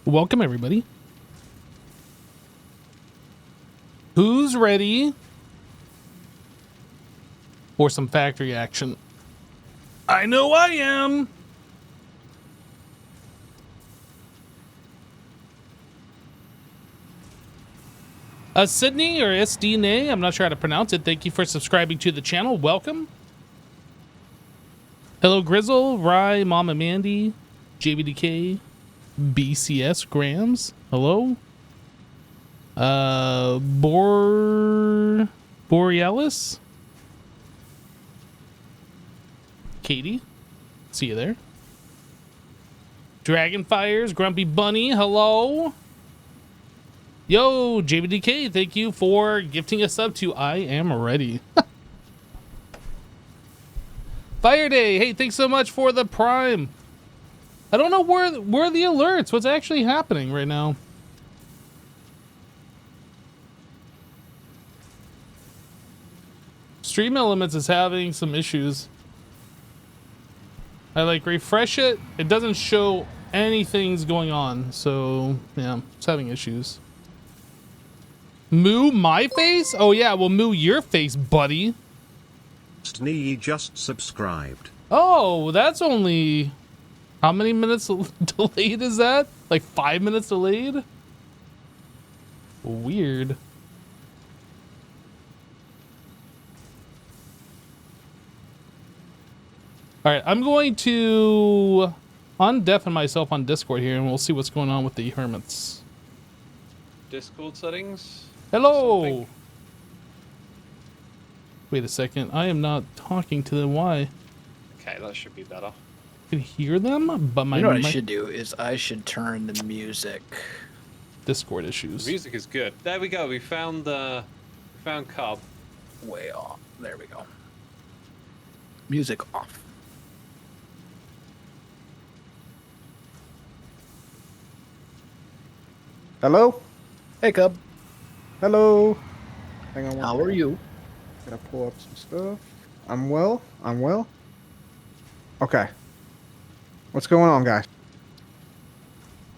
Welcome, everybody. Who's ready for some factory action? I know I am. Sydney or SDNA, I'm not sure how to pronounce it. Thank you for subscribing to the channel. Welcome. Hello, Grizzle, Rye, Mama Mandy, JBDK, BCS, Grams. Hello. Borealis. Katie. See you there. Dragonfires, Grumpy Bunny. Hello. Yo, JBDK, thank you for gifting us up to I Am Ready. Fire Day, hey, thanks so much for the Prime. I don't know where are the alerts. What's actually happening right now? Stream Elements is having some issues. I like refresh it. It doesn't show anything's going on. So yeah, it's having issues. Moo my face? Oh yeah, well moo your face, buddy. Snee just subscribed. Oh, that's only... How many minutes delayed is that? Like 5 minutes delayed? Weird. Alright, I'm going to undeafen myself on Discord here and we'll see what's going on with the hermits. Discord settings? Hello! Something. Wait a second, I am not talking to them. Why? Okay, that should be better. I can hear them, but my... You know what I should do is I should turn the music. Discord issues. The music is good. There we go. We found Cub. Way off. There we go. Music off. Hello? Hey, Cub. Hello? Hang on. How are you? Gotta pull up some stuff. I'm well. I'm well. Okay. What's going on, guys?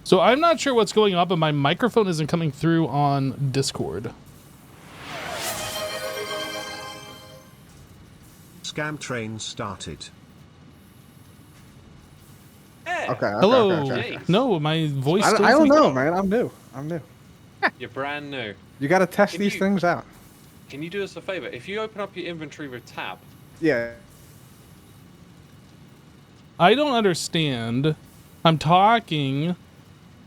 So I'm not sure what's going on, but my microphone isn't coming through on Discord. Scam train started. Hey, Okay. Hello. Okay. No, my voice. I still don't isn't- know, man. I'm new. you're brand new. You gotta test If these you- things out. Can you do us a favor? If you open up your inventory with tab, Yeah. I don't understand. I'm talking,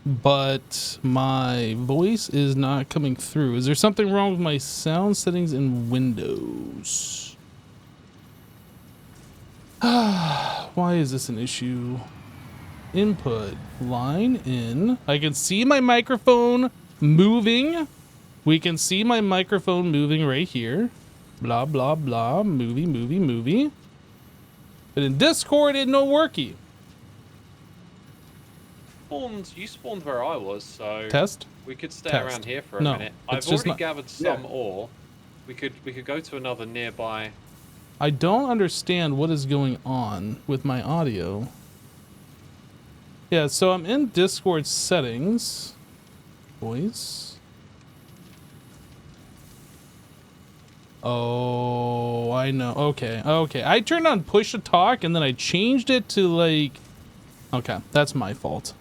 but my voice is not coming through. Is there something wrong with my sound settings in Windows? Why is this an issue? Input, line in. I can see my microphone moving. We can see my microphone moving right here. Blah, blah, blah. Movie. But in Discord, it no worky. you spawned where I was, so Test? we could stay Test. around here for a No, minute. it's I've just already not- gathered some ore. We could go to another nearby. I don't understand what is going on with my audio. Yeah, so I'm in Discord settings. Voice. Oh, I know. Okay. I turned on push to talk and then I changed it to like... Okay, that's my fault.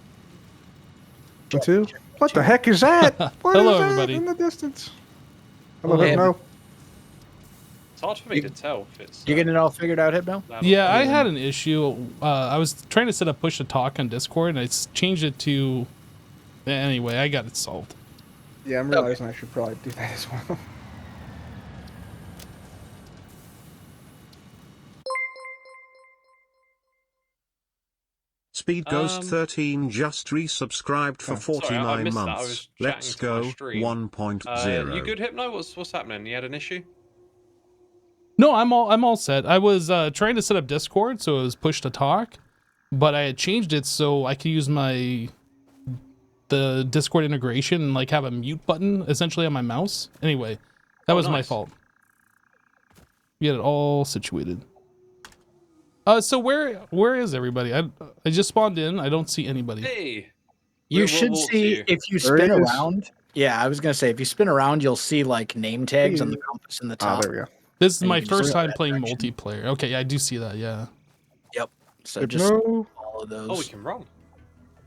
Two. What the heck is that? What Hello, is that everybody. in the distance? Hello, Hello. Hypno. It's hard for me to tell if it's. You getting it all figured out, Hypno? that or Yeah, not. I had an issue. I was trying to set up push to talk on Discord and I changed it to... Anyway, I got it solved. Yeah, I'm realizing I should probably do that as well. Speed Ghost 13 just resubscribed for Sorry, 49 I missed that. I was months. chatting Let's to my go stream. 1.0. You good, Hypno? What's happening? You had an issue? No, I'm all set. I was trying to set up Discord so it was push to talk, but I had changed it so I could use the Discord integration and like have a mute button essentially on my mouse. Anyway, that was my nice. fault. We had it all situated. So where is everybody? I just spawned in. I don't see anybody. Hey, We'll should walk to see you. if you There spin it is. around. Yeah, I was gonna say if you spin around, you'll see like name tags on the you. compass in the Ah, top. there we go. This is And you my can just first go time that playing direction. multiplayer. Okay, I do see that. Yeah. Yep. So Good just no. follow Oh, we those. can run.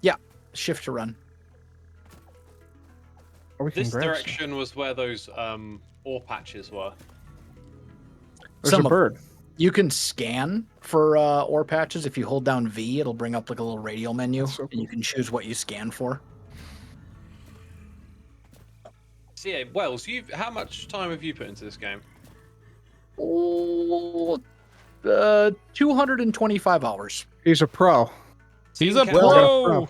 Yeah. Shift to run. Oh, we can This grab stuff. direction was where those ore patches were. There's Some a of bird. You can scan for ore patches. If you hold down V, it'll bring up like a little radial menu, That's so and you can choose what you scan for. So yeah, Wells, how much time have you put into this game? Oh, 225 hours. He's a pro. He's a Team Well, captain. pro.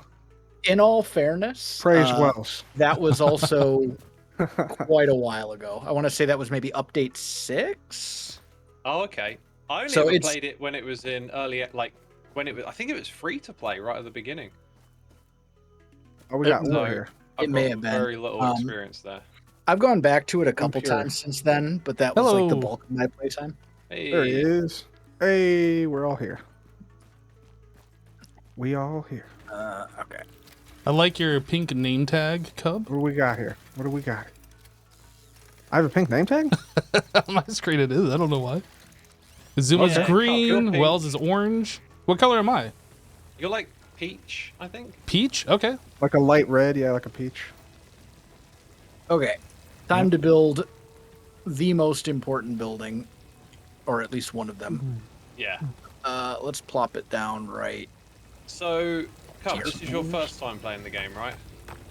In all fairness, Praise Wells. that was also quite a while ago. I want to say that was maybe update 6. Oh, okay. I only So ever it's- played it when it was in early, like when it was. I think it was free to play right at the beginning. Oh, we got So- ore here. I've It may got have been. very little experience there. I've gone back to it a couple Impure. times since then, but that was like the Hello. bulk of my playtime. Hey, There he is. Hey, we're all here. We all here. Okay. I like your pink name tag, Cub. What do we got here? What do we got? I have a pink name tag? On my screen it is. I don't know why. Zuma's Okay. green. You're pink. Wells is orange. What color am I? You're like peach, I think. Peach? Okay. Like a light red, yeah, like a peach. Okay. Time to build the most important building, or at least one of them. Yeah. Let's plop it down right. So, Cub, Cheers. this is your first time playing the game, right?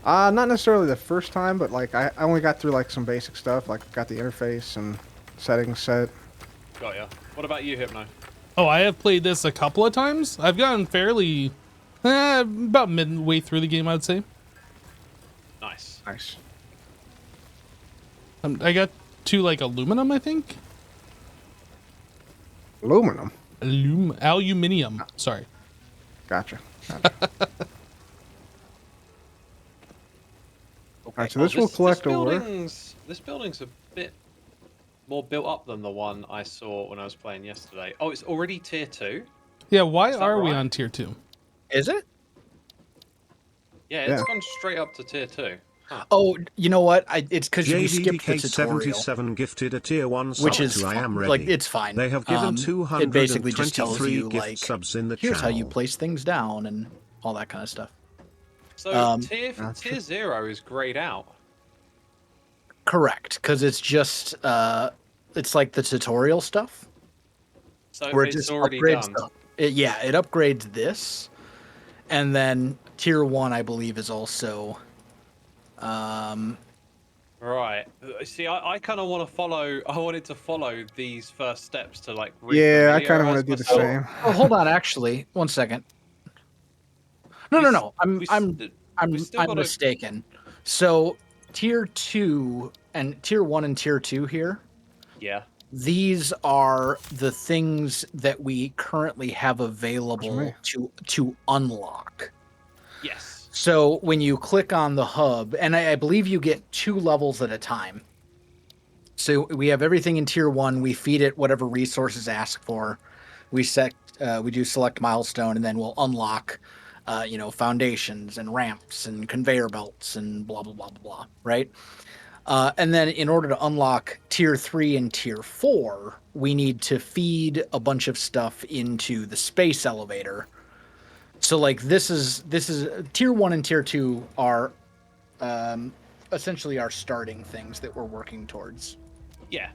Not necessarily the first time, but like I only got through like some basic stuff, like got the interface and settings set. Got ya. What about you, Hypno? Oh, I have played this a couple of times. I've gotten fairly, about midway through the game, I'd say. Nice. Nice. I got to like aluminum, I think. Aluminum. Aluminium. Sorry. Gotcha. Alright, so this will collect ore. This building's a bit more built up than the one I saw when I was playing yesterday. Oh, it's already tier 2? Yeah, why Is that are we right? on tier 2? Is it? Yeah, Yeah. it's gone straight up to tier 2. Huh. Oh, you know what? It's because we skipped the tutorial, JVDK77 gifted a tier 1 sub which is to I am ready. like it's fine. They have given It basically just tells 223 you gift like subs in the here's how you channel. place things down and all that kind of stuff. So Gotcha. tier 0 is grayed out. Correct, because it's just it's like the tutorial stuff So where it it's just already upgrades. done. It upgrades this, and then tier 1, I believe, is also. Right. See, I kind of want to follow. I wanted to follow these first steps to like. Yeah, I kind of want to refamiliarize do the myself. same. Oh, hold on. Actually, one second. No. I'm gotta- mistaken. So tier 2 and tier 1 and tier 2 here. Yeah. These are the things that we currently have available me. to unlock. Yes. So when you click on the hub, and I believe you get 2 levels at a time. So we have everything in tier 1. We feed it whatever resources ask for. We do select milestone, and then we'll unlock, foundations and ramps and conveyor belts and blah blah blah blah blah. Right. And then in order to unlock tier 3 and tier 4, we need to feed a bunch of stuff into the space elevator. So like this is tier 1 and tier 2 are essentially our starting things that we're working towards. Yeah.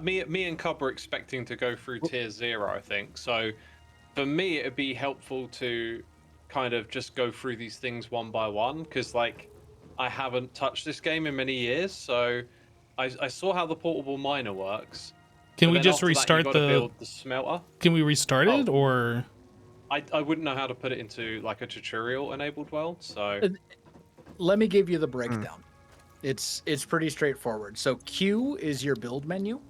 Me and Cub were expecting to go through tier 0, I think. So for me, it'd be helpful to kind of just go through these things one by one, because like I haven't touched this game in many years, so I saw how the portable miner works. Can but we then just after that, you restart gotta the? build the smelter. Can we restart it Oh. or? I wouldn't know how to put it into like a tutorial enabled world, so Let me give you the breakdown. It's pretty straightforward. So Q is your build menu.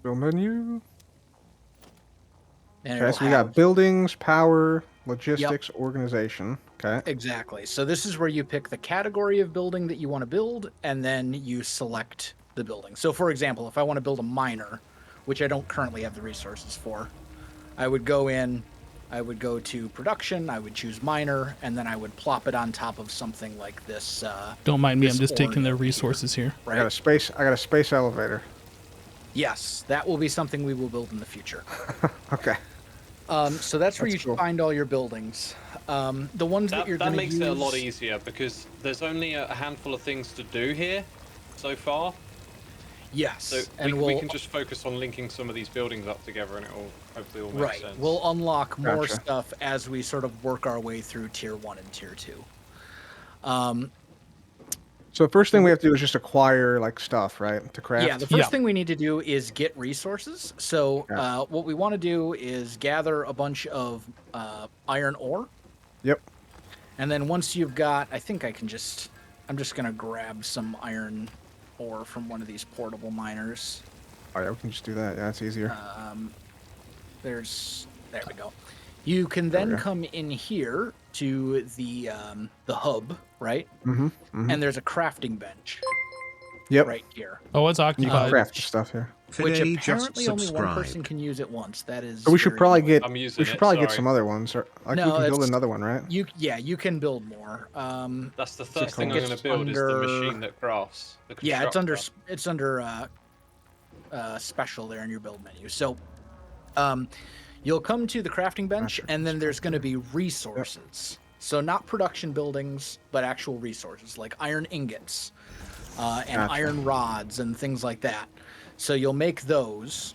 Build menu. And Okay, it'll so we have- got buildings, power, logistics, organization. Okay. Exactly. So this is where you pick the category of building that you want to build, and then you select the building. So for example, if I want to build a miner, which I don't currently have the resources for, I would go in, I would go to production, I would choose miner, and then I would plop it on top of something like this. Don't mind me, I'm this just taking their Oreo resources here. I got a space. I got a space elevator. Yes, that will be something we will build in the future. Okay. So that's where you That's cool. find all your buildings. The ones that you're That going to makes use... it a lot easier because there's only a handful of things to do here so far. Yes, So and we we'll can just focus on linking some of these buildings up together, and it will hopefully all make right. sense. We'll unlock more Gotcha. stuff as we sort of work our way through tier 1 and tier 2. So the first thing we have to do is just acquire like stuff, right, to craft. Yeah, the first Yeah. thing we need to do is get resources. So Yeah. what we want to do is gather a bunch of iron ore, Yep. and then once you've got, I think I'm just gonna grab some iron ore from one of these portable miners. Oh yeah, we can just do that. Yeah, it's easier. There we go. You can then we go. come in here to the hub, right? Mm-hmm. And there's a crafting bench Yep. right here, Oh, it's You can occupied. craft the stuff here. which Fidei just apparently only one person subscribed. can use at once. That is. So we should very probably annoying. get. I'm using We should it, probably get sorry. some other ones. Or like No, we can build that's- another one, right? You can build more. That's the first thing think I'm going it's to build is the under- machine that crafts. The Yeah, it's under constructor. special there in your build menu. So, you'll come to the crafting bench, Gotcha. and then there's going to be resources. So not production buildings, but actual resources like iron ingots and Gotcha. iron rods and things like that. So you'll make those.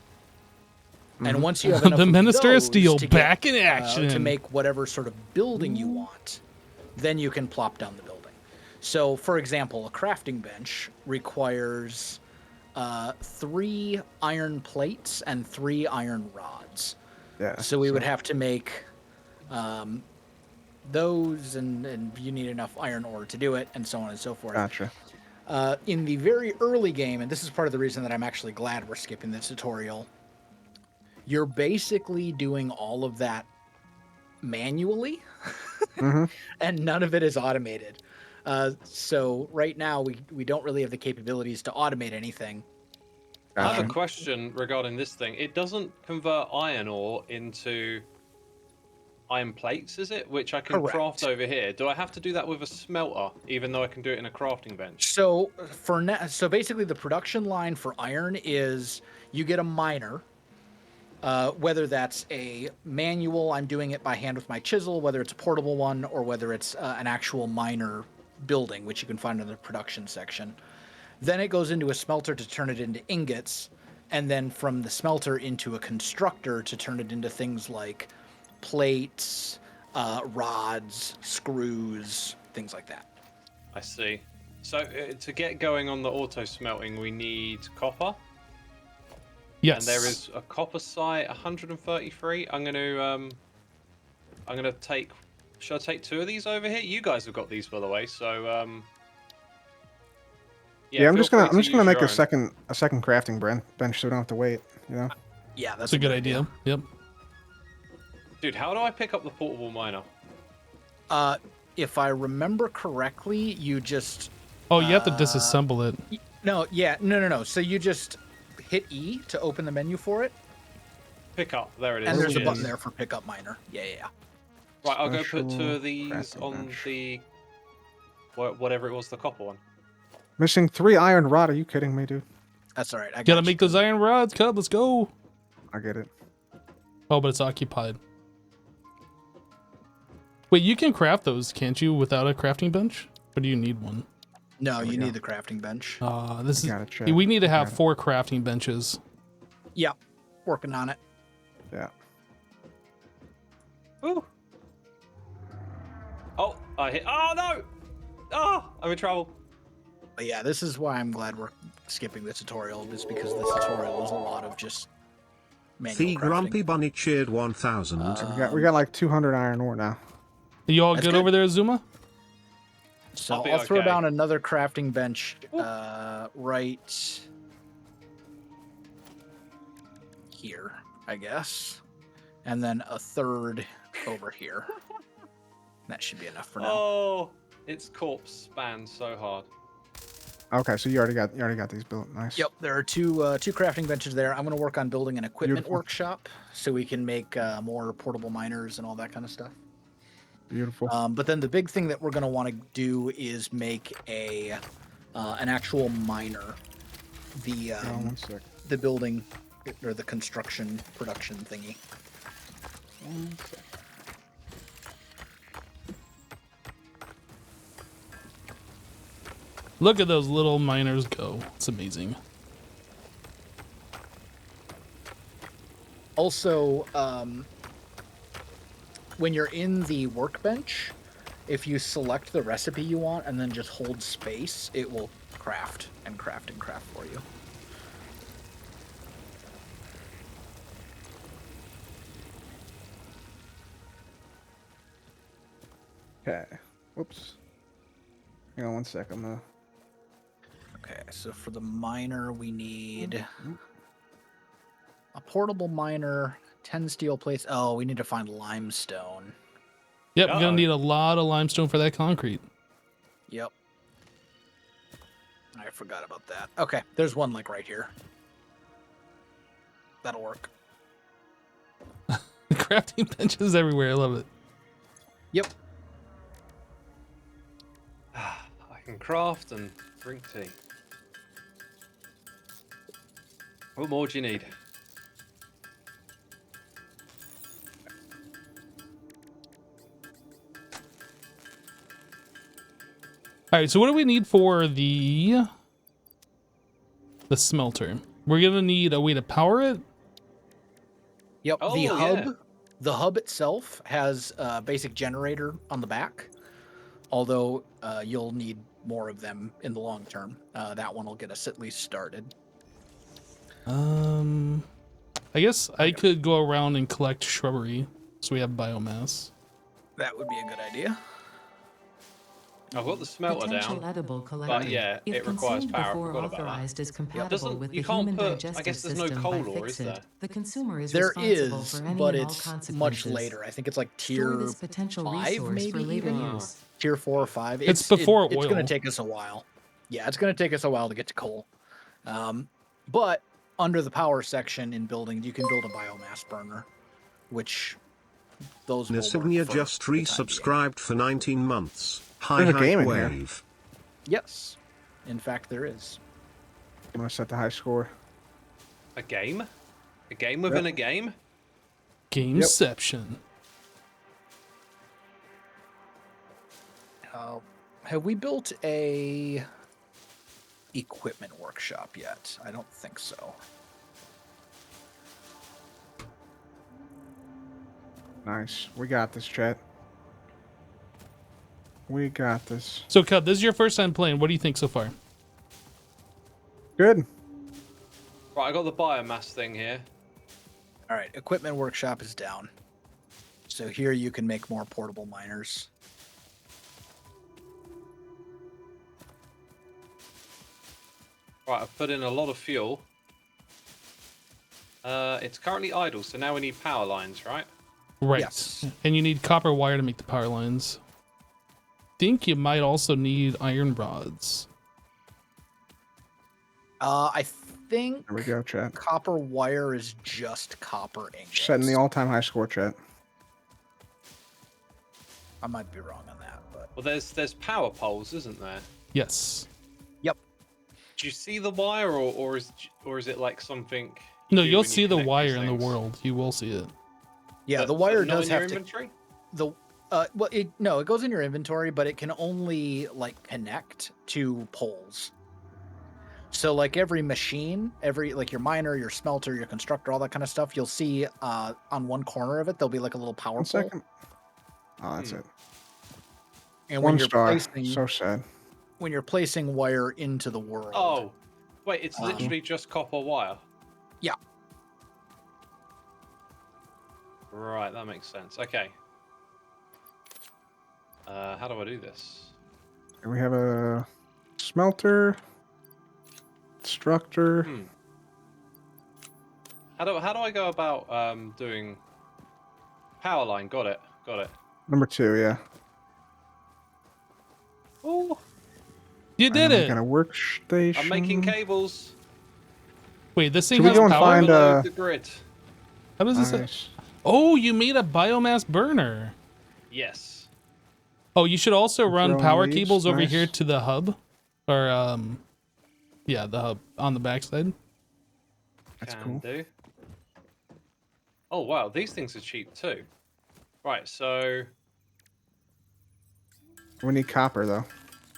And once you have enough The of Minister of those Steel to back get, in action. to make whatever sort of building you want, then you can plop down the building. So, for example, a crafting bench requires 3 iron plates and 3 iron rods. Yeah. So we would have to make those, and you need enough iron ore to do it, and so on and so forth. Gotcha. In the very early game, and this is part of the reason that I'm actually glad we're skipping the tutorial, you're basically doing all of that manually, and none of it is automated. So right now, we don't really have the capabilities to automate anything. I have a Gotcha. question regarding this thing. It doesn't convert iron ore into iron plates, is it? Which I can Correct. craft over here. Do I have to do that with a smelter, even though I can do it in a crafting bench? So so basically, the production line for iron is you get a miner. Whether that's a manual, I'm doing it by hand with my chisel, whether it's a portable one, or whether it's an actual miner building, which you can find in the production section. Then it goes into a smelter to turn it into ingots, and then from the smelter into a constructor to turn it into things like plates, rods, screws, things like that. I see. So to get going on the auto smelting, we need copper. Yes. And there is a copper site, 133. I'm gonna take. Should I take 2 of these over here? You guys have got these, by the way. So Yeah, I'm feel just gonna free to use make your a own. second crafting bench so we don't have to wait. You know. Yeah, that's That's a good idea. Yep. Dude, how do I pick up the portable miner? If I remember correctly, you just Oh, you have to disassemble it. no. So you just hit E to open the menu for it, Pick up. There it is. and there's a Yes. button there for pickup miner. Yeah. Right, I'll go put 2 Special of these crafting on bench. the whatever it was, the copper one. Missing 3 iron rod. Are you kidding me, dude? That's all right. I Gotta got make you. those iron rods, Cub. Let's go. I get it. Oh, but it's occupied. Wait, you can craft those, can't you, without a crafting bench? Or do you need one? No, we you go. need the crafting bench. This is. Gotta check. We need to have Got it. 4 crafting benches. Yep, working on it. Yeah. Ooh. Oh, I hit. Oh no! Oh, I'm in trouble. But yeah, this is why I'm glad we're skipping the tutorial, is because the tutorial is a lot of just manual The crafting. Grumpy Bunny cheered 1000. We got like 200 iron ore now. Are you all That's good, good. over there, Zuma? So I'll be I'll throw okay. down another crafting bench right here, I guess. And then a third over here. That should be enough for now. Oh, its corpse spans so hard. Okay, so you already got these built. Nice. Yep, there are two crafting benches there. I'm going to work on building an equipment Beautiful. workshop so we can make more portable miners and all that kind of stuff. Beautiful. But then the big thing that we're going to want to do is make an actual miner. One sec. The building or the construction production thingy. 1 sec. Look at those little miners go. It's amazing. Also, when you're in the workbench, if you select the recipe you want and then just hold space, it will craft and craft and craft for you. Okay. Whoops. Hang on 1 sec. I'm gonna. Okay, so for the miner, we need a portable miner, 10 steel plates. Oh, we need to find limestone. Yep, we're Uh-oh. gonna need a lot of limestone for that concrete. Yep. I forgot about that. Okay, there's one like right here. That'll work. Crafting benches everywhere. I love it. Yep. I can craft and drink tea. What more do you need? All right, so what do we need for the smelter? We're gonna need a way to power it. Yep. Oh, the hub, yeah. the hub itself has a basic generator on the back. Although you'll need more of them in the long term. That one will get us at least started. I guess I could go around and collect shrubbery, so we have biomass. That would be a good idea. I've got the smelter Potential down. edible collected. yeah, If it requires consumed power. I before forgot about that. authorized is compatible Doesn't- with you the can't human put- I digestive guess there's no system coal by ore, is Fixit, there? the consumer is There responsible is, for any but and all it's consequences. much later. I think it's like Store tier this potential 5, resource maybe for later even? use. tier 4 or 5. It's before It's going oil. to take us a while. Yeah, it's going to take us a while to get to coal. But under the power section in building, you can build a biomass burner, which those will work Insignia for just the time being. resubscribed for 19 months. Hi There's a game in here. wave. Yes, in fact, there is. I'm gonna set the high score. A game? A game within Yep. a game? Gameception. Have we built a equipment workshop yet? I don't think so. Nice. We got this, chat. We got this. So, Cut, this is your first time playing. What do you think so far? Good. Right, I got the biomass thing here. All right, equipment workshop is down. So here you can make more portable miners. Right, I've put in a lot of fuel. It's currently idle, so now we need power lines, right? Right. Yes. And you need copper wire to make the power lines. Think you might also need iron rods. I think There we go, chat. copper wire is just copper ingots. Setting the all-time high score, chat. I might be wrong on that, but Well, there's power poles, isn't there? Yes. yep. Do you see the wire, or is it like something? No, do you'll when you see the connect wire these in the things? world. You will see it. Yeah, But- the wire but not does in your have to. inventory? The well, it goes in your inventory, but it can only like connect to poles. So like every machine, like your miner, your smelter, your constructor, all that kind of stuff, you'll see on one corner of it there'll be like a little power 1 pole. second. Oh, that's it. And when 1 you're star. placing So sad. when you're placing wire into the world. Oh, wait, it's literally just copper wire. Yeah. Right, that makes sense. Okay. How do I do this? Here we have a smelter, constructor. How do I go about doing power line? Got it. Number 2, yeah. Oh, You did it. Got a workstation. I'm making cables. Wait, this thing Should we has go and power? find, Overload the grid. How does this? Nice. Oh, you made a biomass burner. Yes. Oh, you should also run Throwing power leaves, cables over nice. here to the hub, or yeah, the hub on the backside. That's Can cool. do. Oh wow, these things are cheap too. Right, so We need copper though.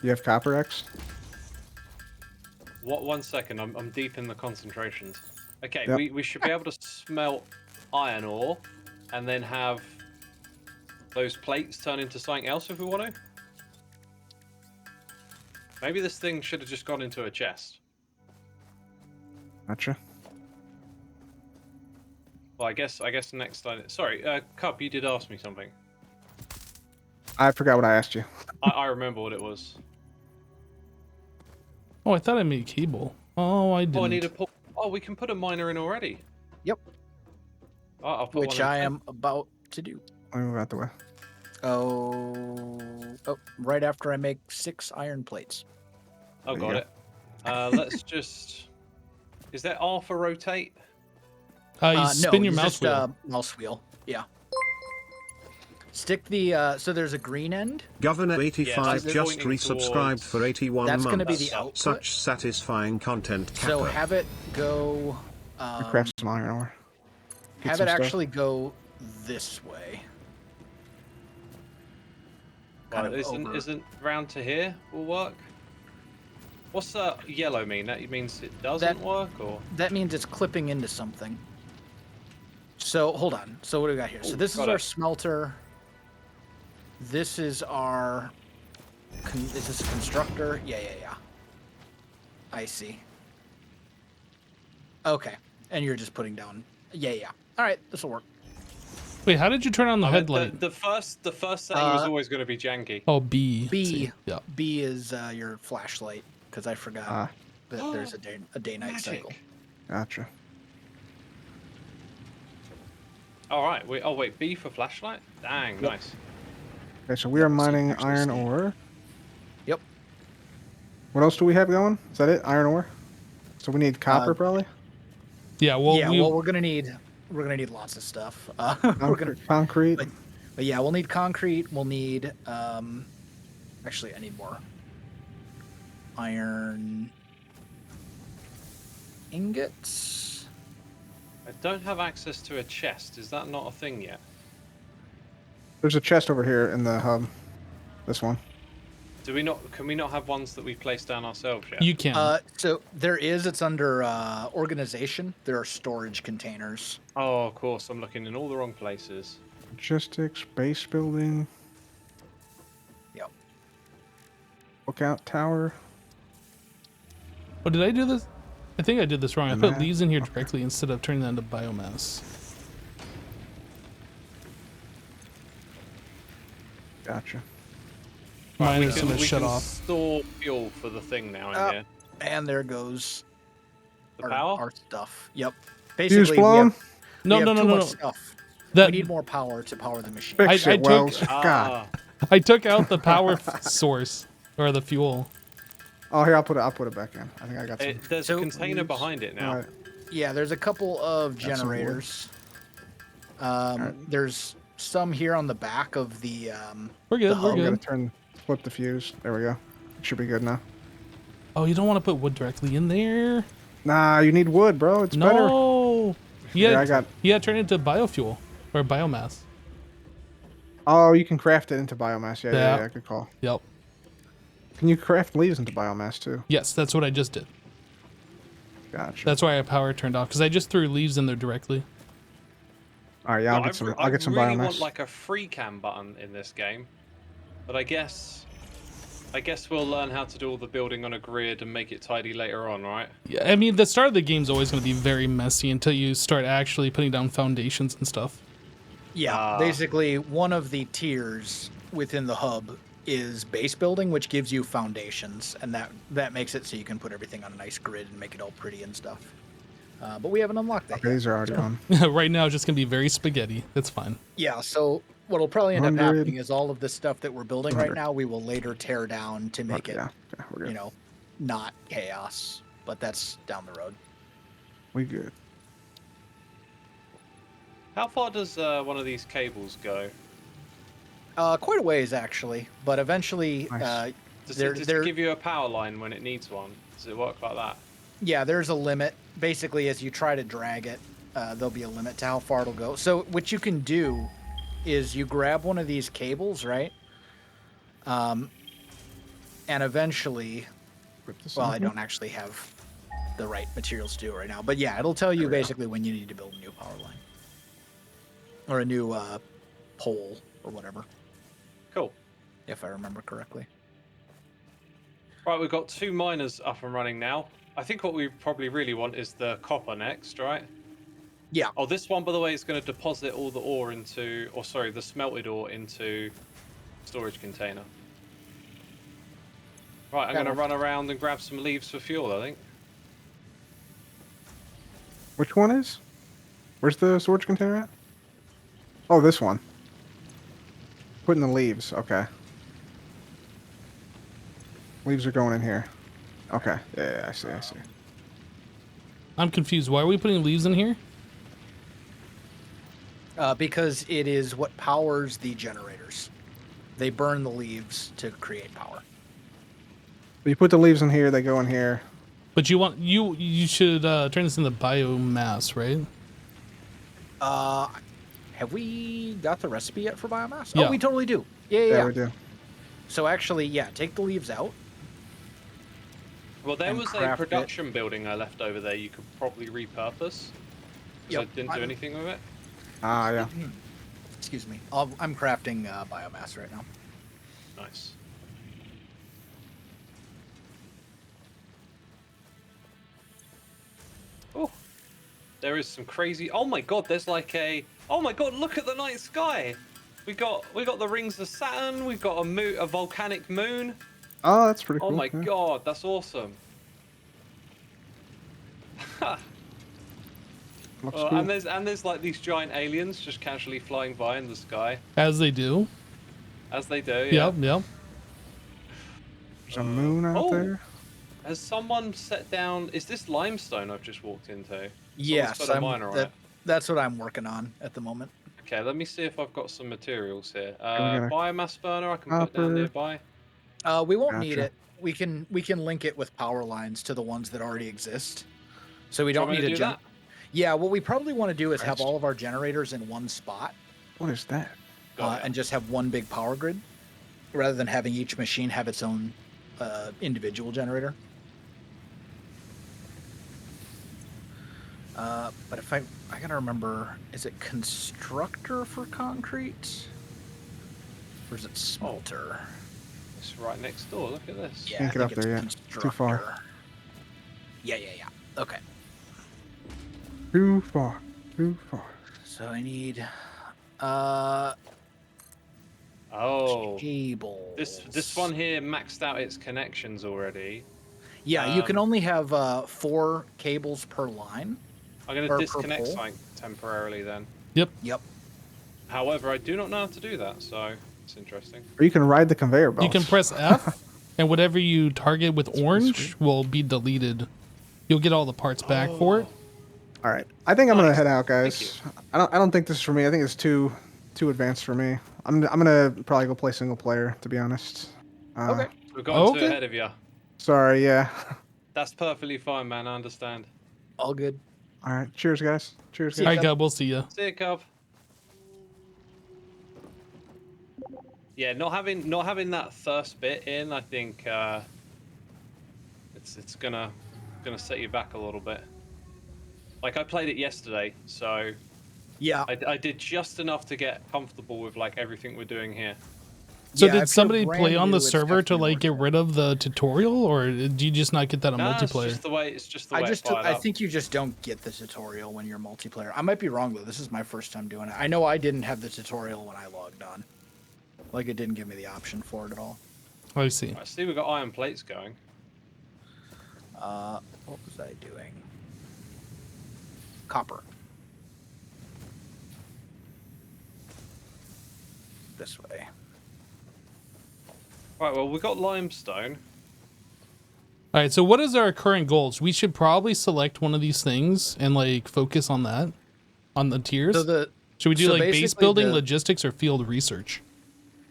You have copper, X? what? 1 second, I'm deep in the concentrations. Okay, Yep. we should be able to smelt iron ore, and then have those plates turn into something else if we want to. Maybe this thing should have just gone into a chest. Gotcha. Well, I guess next time. Sorry, Cub, you did ask me something. I forgot what I asked you. I remember what it was. Oh, I thought I made cable. Oh, I didn't. Oh, I need a pull. Oh, we can put a miner in already. Yep. Oh, I'll put Which one in. I am about to do. Let me move out the way. Oh, right after I make 6 iron plates. Oh, There you got it. Let's just. Is that R for rotate? You No, spin your use mouse just, wheel. mouse wheel. Yeah. Stick the so there's a green end. Governor Yes, 85 it's just pointing resubscribed towards- for 81 That's months. going to be the That's output. Such satisfying content. So Kappa. have it go. Craft some iron ore. Get Have some it stuff. actually go this way. Kind Right, of isn't over. isn't round to here will work? What's yellow mean? That means it doesn't work, or That means it's clipping into something. So hold on. So what do we got here? So this is got our it. smelter. This is our. Is this a constructor? Yeah. I see. Okay, and you're just putting down. Yeah. All right, this will work. Wait, how did you turn on the I mean, headlight? the first setting was always going to be janky. Oh, B. B. See, yeah. B is your flashlight because I forgot Ah, that there's a day-night Magic. cycle. gotcha. All right. Wait. B for flashlight. Dang, nice. Okay, so we are mining actually iron see. ore. Yep. What else do we have going? Is that it? Iron ore? So we need copper, probably? Yeah, well, Well, we're gonna need lots of stuff. We're gonna, Concrete? but yeah, we'll need concrete. We'll need. Actually, I need more iron ingots. I don't have access to a chest. Is that not a thing yet? There's a chest over here in the hub. This one. Do we not? Can we not have ones that we place down ourselves yet? you can. So there is. It's under organization. There are storage containers. Oh, of course. I'm looking in all the wrong places. Logistics, base building, Yep. lookout tower. Oh, did I do this? I think I did this wrong. I The put map, leaves in here okay. directly instead of turning that into biomass. Gotcha. Mine We is can, gonna we shut can off. store fuel for the thing now in here. And there goes The power. our stuff. Yep. Fuse Basically, blown? No, we no, have no, too no, much no. stuff. That We need more power to power the machine. Fix I it, took- Wells. God. I took out the power source or the fuel. Oh, here, I'll put it back in. I think I got some. There's So- a container behind it now. Alright. Yeah, there's a couple of some wood. generators. There's some here on the back of the. We're good. The We're hub. I'm gonna good. flip the fuse. There we go. It should be good now. Oh, you don't want to put wood directly in there. Nah, you need wood, bro. It's better. No. Yeah, I got. Yeah, turn it into biofuel or biomass. Oh, you can craft it into biomass. Yeah, Yeah. good call. Yep. Can you craft leaves into biomass too? Yes, that's what I just did. Gotcha. That's why I power turned off because I just threw leaves in there directly. All right, yeah, I'll No, get some. I I'll get some really biomass. want like a free cam button in this game, but I guess we'll learn how to do all the building on a grid and make it tidy later on, right? Yeah, I mean the start of the game's always going to be very messy until you start actually putting down foundations and stuff. Yeah, basically one of the tiers within the hub is base building, which gives you foundations, and that makes it so you can put everything on a nice grid and make it all pretty and stuff. But we haven't unlocked that Okay, yet. these are already on. Right now, it's just going to be very spaghetti. That's fine. Yeah, so What'll probably end up 100. happening is all of this stuff that we're building right 200. now, we will later tear down to make it, Yeah, okay, we're good. you know, not chaos. But that's down the road. We good. How far does one of these cables go? Quite a ways actually, but eventually, Nice. Does there, it there, give you a power line when it needs one? Does it work like that? yeah, there's a limit. Basically, as you try to drag it, there'll be a limit to how far it'll go. So what you can do is you grab one of these cables, right? And eventually, Rip this well, off. I don't actually have the right materials to do it right now, but yeah, it'll tell you There we go. basically when you need to build a new power line or a new pole or whatever, Cool. if I remember correctly. Right, we've got 2 miners up and running now. I think what we probably really want is the copper next, right? Yeah. Oh, this one, by the way, is going to deposit all the ore into, or sorry, the smelted ore into storage container. Right, I'm going to run around and grab some leaves for fuel, I think. Which one is? Where's the storage container at? Oh, this one. Putting the leaves. Okay. Leaves are going in here. Okay. Yeah, I see. I see. I'm confused. Why are we putting leaves in here? Because it is what powers the generators. They burn the leaves to create power. You put the leaves in here. They go in here. But you should turn this into biomass, right? Have we got the recipe yet for biomass? Yeah. Oh, we totally do. Yeah, Yeah, we do. So actually, yeah, take the leaves out. Well, there And was a craft it. production building I left over there you could probably repurpose. 'Cause Yep. I didn't do anything with it. Ah, yeah. Excuse me. I'm crafting biomass right now. Nice. Oh, there is some crazy. Oh my god, there's like a. Oh my god, look at the night sky. We got the rings of Saturn. We've got a volcanic moon. Oh, that's pretty Oh cool. my yeah. god, that's awesome. Looks cool. And there's like these giant aliens just casually flying by in the sky, As they do. as they do. Yeah. Yep. There's a moon out there. Has someone set down? Is this limestone I've just walked into? Yes, Someone's put a miner on it. that's what I'm working on at the moment. Okay, let me see if I've got some materials here. we got a Biomass burner I can put down copper. nearby. We won't need Gotcha. it. We can link it with power lines to the ones that already exist. So we Do you don't want me need to a do gen. that? Yeah, what we probably want to do is have Christ. all of our generators in one spot What is that? Got it. and just have one big power grid, rather than having each machine have its own individual generator. But if I gotta remember, is it constructor for concrete, or is it smelter? It's right next door. Look at this. Yeah, Can't I get up think there it's yet. Too far. constructor. Yeah. Okay. Too far. Too far. So I need Oh, cables. this one here maxed out its connections already. Yeah, you can only have 4 cables per line. I'm going Or to per disconnect pole. something temporarily then. Yep. Yep. However, I do not know how to do that, so it's interesting. Or you can ride the conveyor belt. You can press F, and whatever you target with orange will be deleted. You'll get all the parts back for it. All right. I think I'm gonna Nice. head out, Thank guys. I don't think this is for me. I think it's too advanced for me. I'm gonna probably go play single player, to be honest. Okay. We've got 2 Okay. ahead of you. Sorry. Yeah. That's perfectly fine, man. I understand. All good. All right. Cheers, guys. Cheers, See guys. All right, Gub, we'll see you. See you, Cub. Yeah, not having that first bit in, I think it's gonna set you back a little bit. Like I played it yesterday, so Yeah. I did just enough to get comfortable with like everything we're doing here. So Yeah, if you're did somebody brand play on new, the it's server to definitely like get worth it. rid of the tutorial, or did you just not get that on Nah, multiplayer? it's just the way it fired I up. think you just don't get the tutorial when you're multiplayer. I might be wrong though. This is my first time doing it. I know I didn't have the tutorial when I logged on. Like it didn't give me the option for it at all. I see. I see we've got iron plates going. What was I doing? Copper. this way. Right, well, we got limestone. All right, so what is our current goals? We should probably select one of these things and like focus on that, on the tiers. So Should we do like base basically building, logistics, or field research?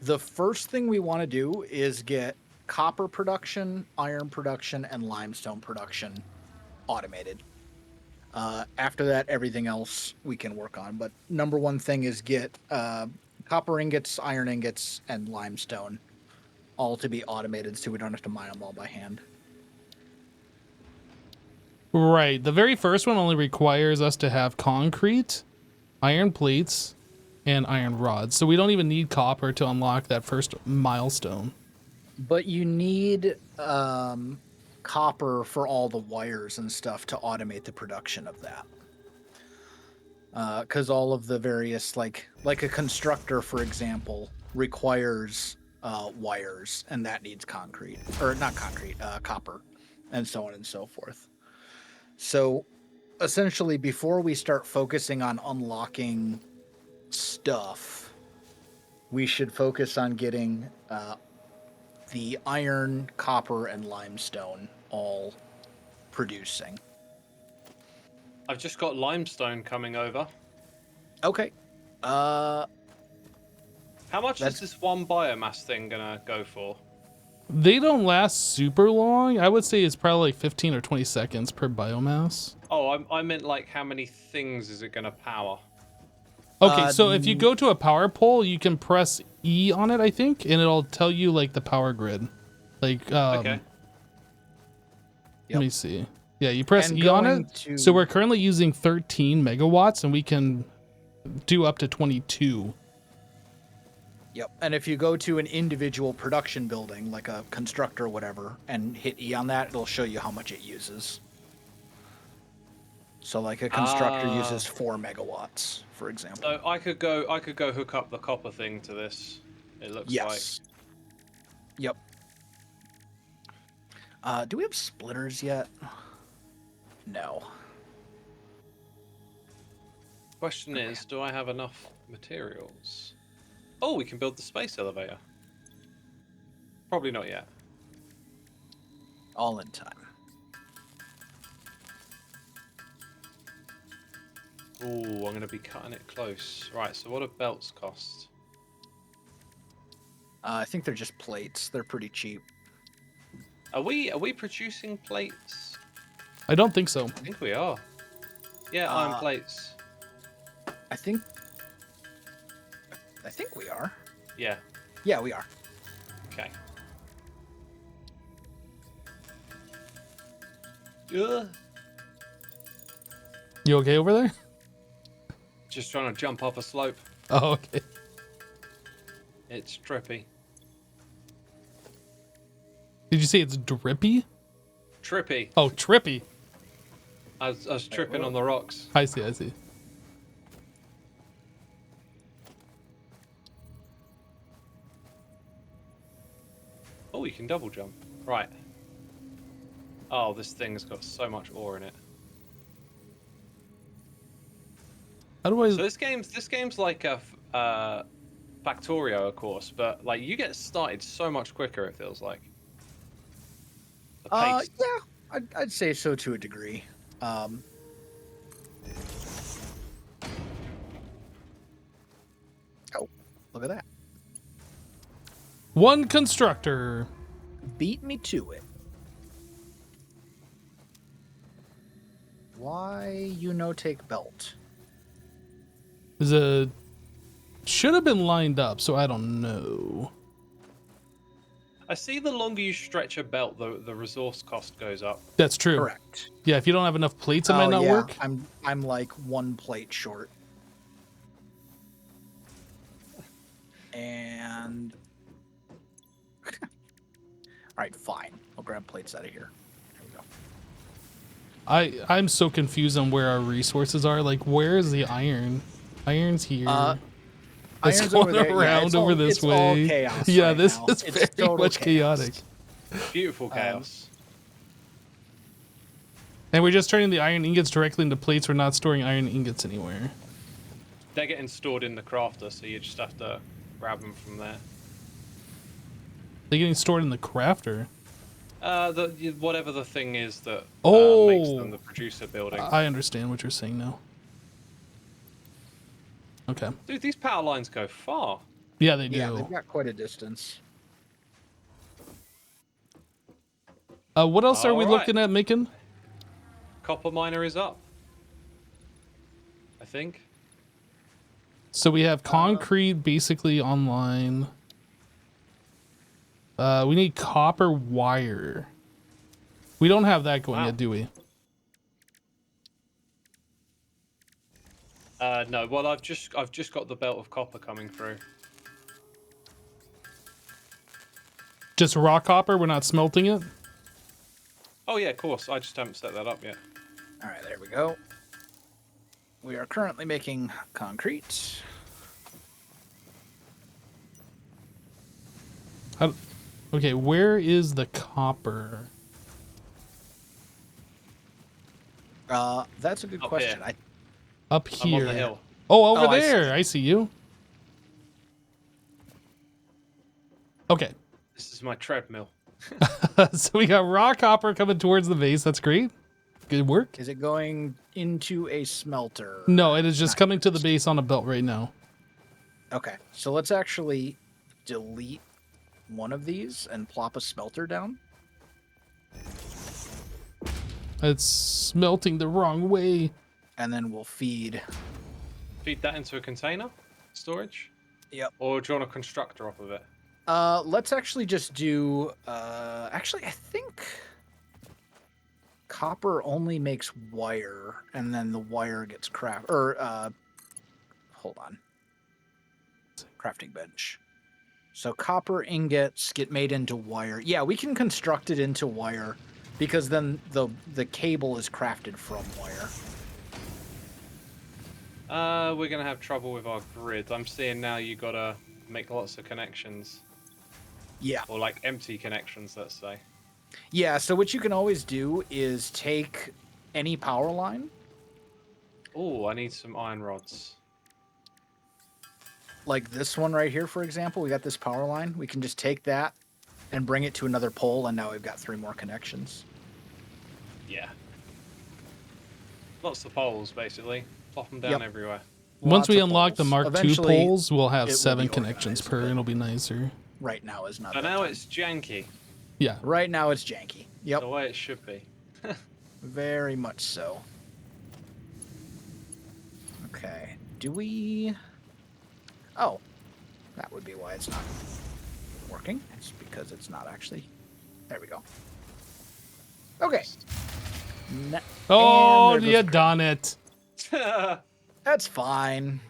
the first thing we want to do is get copper production, iron production, and limestone production automated. After that, everything else we can work on. But number one thing is get copper ingots, iron ingots, and limestone all to be automated so we don't have to mine them all by hand. Right. The very first one only requires us to have concrete, iron plates, and iron rods. So we don't even need copper to unlock that first milestone. But you need copper for all the wires and stuff to automate the production of that. Because all of the various, like a constructor, for example, requires wires, and that needs concrete, or not concrete, copper, and so on and so forth. So essentially, before we start focusing on unlocking stuff, we should focus on getting the iron, copper, and limestone all producing. I've just got limestone coming over. Okay. How much is this one biomass thing gonna go for? They don't last super long. I would say it's probably like 15 or 20 seconds per biomass. Oh, I meant like how many things is it gonna power? Okay, so if you go to a power pole, you can press E on it, I think, and it'll tell you like the power grid. Like, Okay. Let me see. Yeah, you press And E on going it. to- So we're currently using 13 megawatts, and we can do up to 22. Yep. And if you go to an individual production building, like a constructor or whatever, and hit E on that, it'll show you how much it uses. So like a constructor uses 4 megawatts, for example. So I could go hook up the copper thing to this. It looks Yes. Yep. Do we have splitters yet? No. like. Question is, do I have enough materials? Oh, we can build the space elevator. Probably not yet. All in time. Ooh, I'm gonna be cutting it close. Right, so what do belts cost? I think they're just plates. They're pretty cheap. Are we producing plates? I don't think so. I think we are. Yeah, iron plates. I think we are. Yeah. Yeah, we are. Okay. Ugh. You okay over there? Just trying to jump off a slope. Oh, okay. It's trippy. Did you say it's drippy? Trippy. Oh, trippy. I was tripping on the rocks. I see, I see. Oh, you can double jump. Right. Oh, this thing's got so much ore in it. How do I... So this game's like a Factorio, of course, but like you get started so much quicker. It feels like. The pace. Yeah, I'd say so to a degree. Oh, look at that. One constructor. Beat me to it. Why you no take belt? Is a... Should have been lined up, so I don't know. I see the longer you stretch a belt, the resource cost goes up. That's true. Correct. Yeah, if you don't have enough plates, it might not yeah. work. I'm like 1 plate short. And all right, fine. I'll grab plates out of here. There we go. I'm so confused on where our resources are. Like, where is the iron? Iron's here. It's Iron's going over there. Yeah, around it's over all- this it's all way. chaos Yeah, right this now. is It's very total much chaos. chaotic. Beautiful chaos. And we're just turning the iron ingots directly into plates. We're not storing iron ingots anywhere. They're getting stored in the crafter, so you just have to grab them from there. They're getting stored in the crafter. Whatever the thing is that Oh, makes them the producer building. I understand what you're saying now. Okay. Dude, these power lines go far. Yeah, they do. Yeah, they've got quite a distance. What else are we All right. looking at making? Copper miner is up, I think. So we have concrete basically online. We need copper wire. We don't have that going Wow. yet, do we? No. Well, I've just got the belt of copper coming through. Just raw copper? We're not smelting it? Oh yeah, of course. I just haven't set that up yet. All right, there we go. We are currently making concrete. Okay, where is the copper? That's a good Up question. here. Up I'm on here. the hill. Oh, over Oh, I there. I see you. Okay. This is my treadmill. So we got raw copper coming towards the base. That's great. Good work. Is it going into a smelter? No, it is just coming to the base on a belt right now. Okay, so let's actually delete one of these and plop a smelter down. It's smelting the wrong way. And then we'll feed. Feed that into a container storage. Yep. Or do you want a constructor off of it? Let's actually just do. Actually, I think copper only makes wire, and then the wire gets craft. Or hold on. Crafting bench. So copper ingots get made into wire. Yeah, we can construct it into wire, because then the cable is crafted from wire. We're gonna have trouble with our grid. I'm seeing now you gotta make lots of connections. Yeah. Or like empty connections, let's say. Yeah, so what you can always do is take any power line, Oh, I need some iron rods. like this one right here, for example. We got this power line. We can just take that and bring it to another pole, and now we've got 3 more connections. Yeah. Lots of poles, basically. Plop them down Yep. everywhere. Once Lots we of unlock the poles. Mark II Eventually, poles, we'll have it will 7 be connections organized, per, and but- it'll be nicer. Right now is not So that now time. it's janky. Yeah. Right now it's janky. Yep, The way it should be. very much so. Okay, do we... Oh, that would be why it's not working. It's because it's not actually... There we go. Okay. Oh, And there you goes- done it. The That's fine.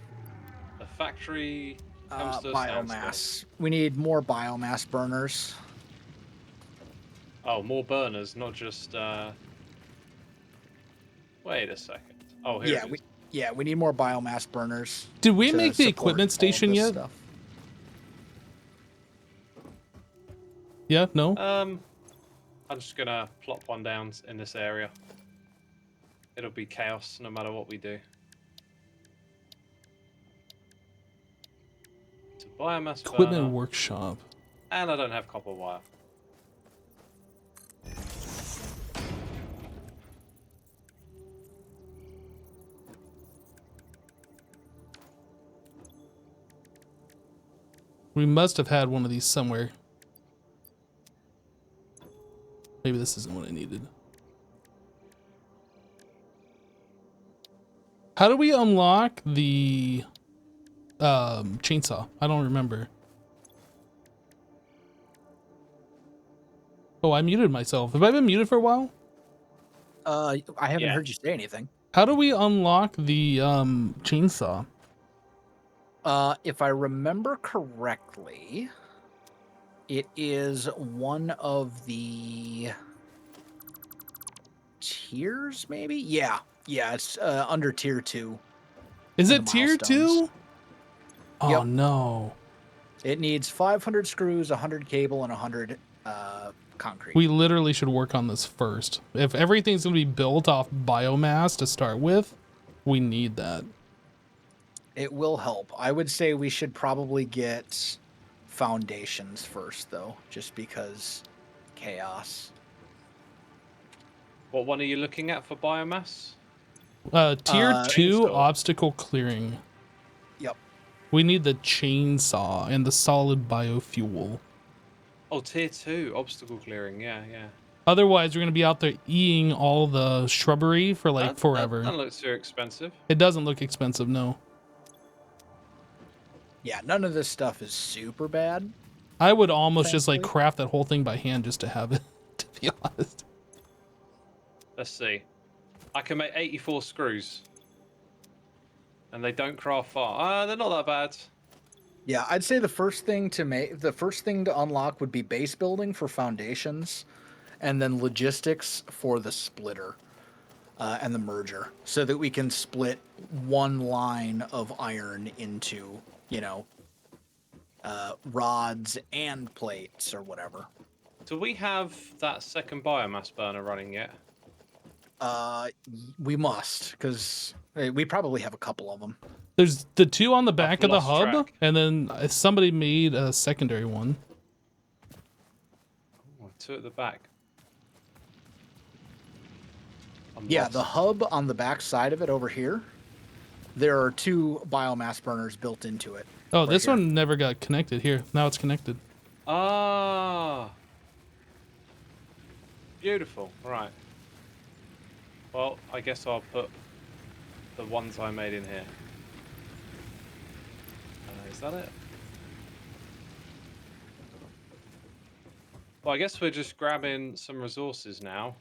factory comes to a standstill. Biomass. We need more biomass burners. Oh, more burners, not just. Wait a second. Oh, here it is. We need more biomass burners. Did we to make the support equipment all of station this yet? stuff. Yeah, no? I'm just gonna plop one down in this area. It'll be chaos no matter what we do. It's a biomass Equipment burner, workshop. and I don't have copper wire. We must have had one of these somewhere. Maybe this isn't what I needed. How do we unlock the chainsaw? I don't remember. Oh, I muted myself. Have I been muted for a while? I haven't Yeah. heard you say anything. How do we unlock the chainsaw? If I remember correctly, it is one of the tiers, maybe? Yeah, it's under tier 2. Is The it tier milestones. 2? Oh Yep. no. It needs 500 screws, 100 cable, and 100 concrete. We literally should work on this first. If everything's going to be built off biomass to start with, we need that. It will help. I would say we should probably get foundations first, though, just because chaos. What one are you looking at for biomass? Tier 2 Chainsaw. obstacle clearing. Yep. We need the chainsaw and the solid biofuel. Oh, tier 2 obstacle clearing. Yeah, yeah. Otherwise, we're going to be out there eating all the shrubbery for like forever. That looks too expensive. It doesn't look expensive, no. Yeah, none of this stuff is super bad. I would almost just like Thankfully. craft that whole thing by hand just to have it, to be honest. Let's see. I can make 84 screws. And they don't craft far. They're not that bad. Yeah, I'd say the first thing to unlock would be base building for foundations, and then logistics for the splitter and the merger, so that we can split one line of iron into, rods and plates or whatever. Do we have that second biomass burner running yet? We must, because we probably have a couple of them. There's the 2 on the back of the lost hub, track. and then somebody made a secondary one. Oh, 2 at the back. I'm Yeah, lost. the hub on the back side of it over here, there are 2 biomass burners built into it. Oh, Right this here. one never got connected. Here, now it's connected. Ah. Beautiful. Right. Well, I guess I'll put the ones I made in here. Is that it? Well, I guess we're just grabbing some resources now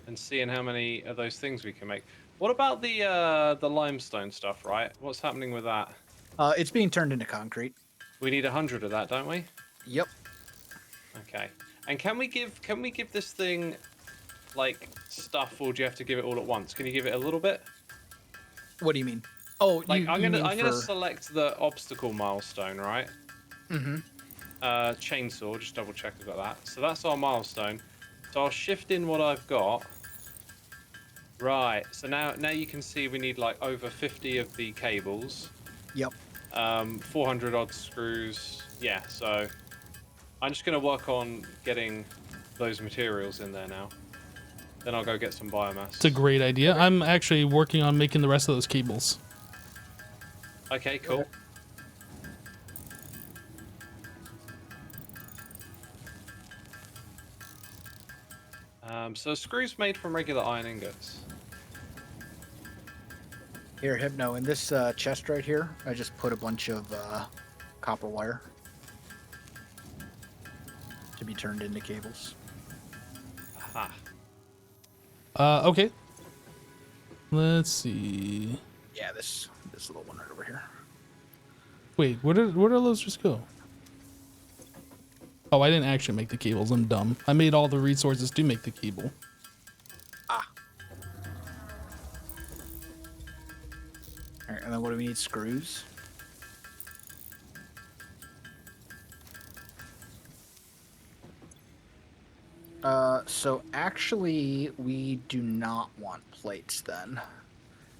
and seeing how many of those things we can make. What about the limestone stuff, right? What's happening with that? It's being turned into concrete. We need 100 of that, don't we? Yep. Okay. And can we give this thing like stuff, or do you have to give it all at once? Can you give it a little bit? What do you mean? Oh, Like you I'm mean gonna for... select the obstacle milestone, right? Mm-hmm. Chainsaw, just double check I've got that. So that's our milestone. So I'll shift in what I've got. Right. So now you can see we need like over 50 of the cables. Yep. 400 odd screws. Yeah. So I'm just gonna work on getting those materials in there now. Then I'll go get some biomass. It's a great idea. I'm actually working on making the rest of those cables. Okay. Cool. So screws made from regular iron ingots. Here, Hypno, in this chest right here, I just put a bunch of copper wire to be turned into cables. Aha. Okay. Let's see. Yeah, this little one right over here. Wait, where did those just go? Oh, I didn't actually make the cables. I'm dumb. I made all the resources to make the cable. Ah. All right, and then what do we need? Screws. So actually, we do not want plates then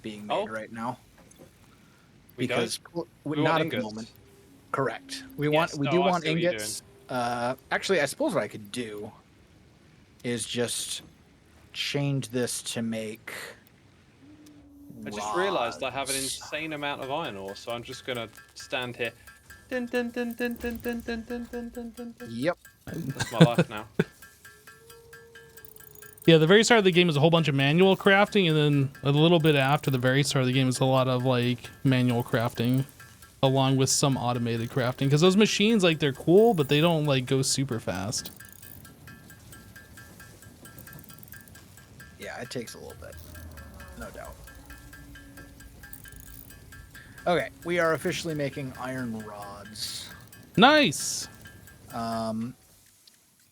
being made Oh. right now. We Because don't? not want at the ingots. moment. Correct. We Yes, do no, I want see what you're ingots. Actually, I suppose what I could do is just change this to make. I just realised I have an rods. insane amount of iron ore, so I'm just gonna stand here. Dun, dun, dun, dun, dun, dun, dun, dun, dun, dun, dun, dun. Yep. That's my life now. Yeah, the very start of the game is a whole bunch of manual crafting, and then a little bit after the very start of the game is a lot of like manual crafting, along with some automated crafting. Because those machines, like, they're cool, but they don't like go super fast. Yeah, it takes a little bit, no doubt. Okay, we are officially making iron rods, Nice.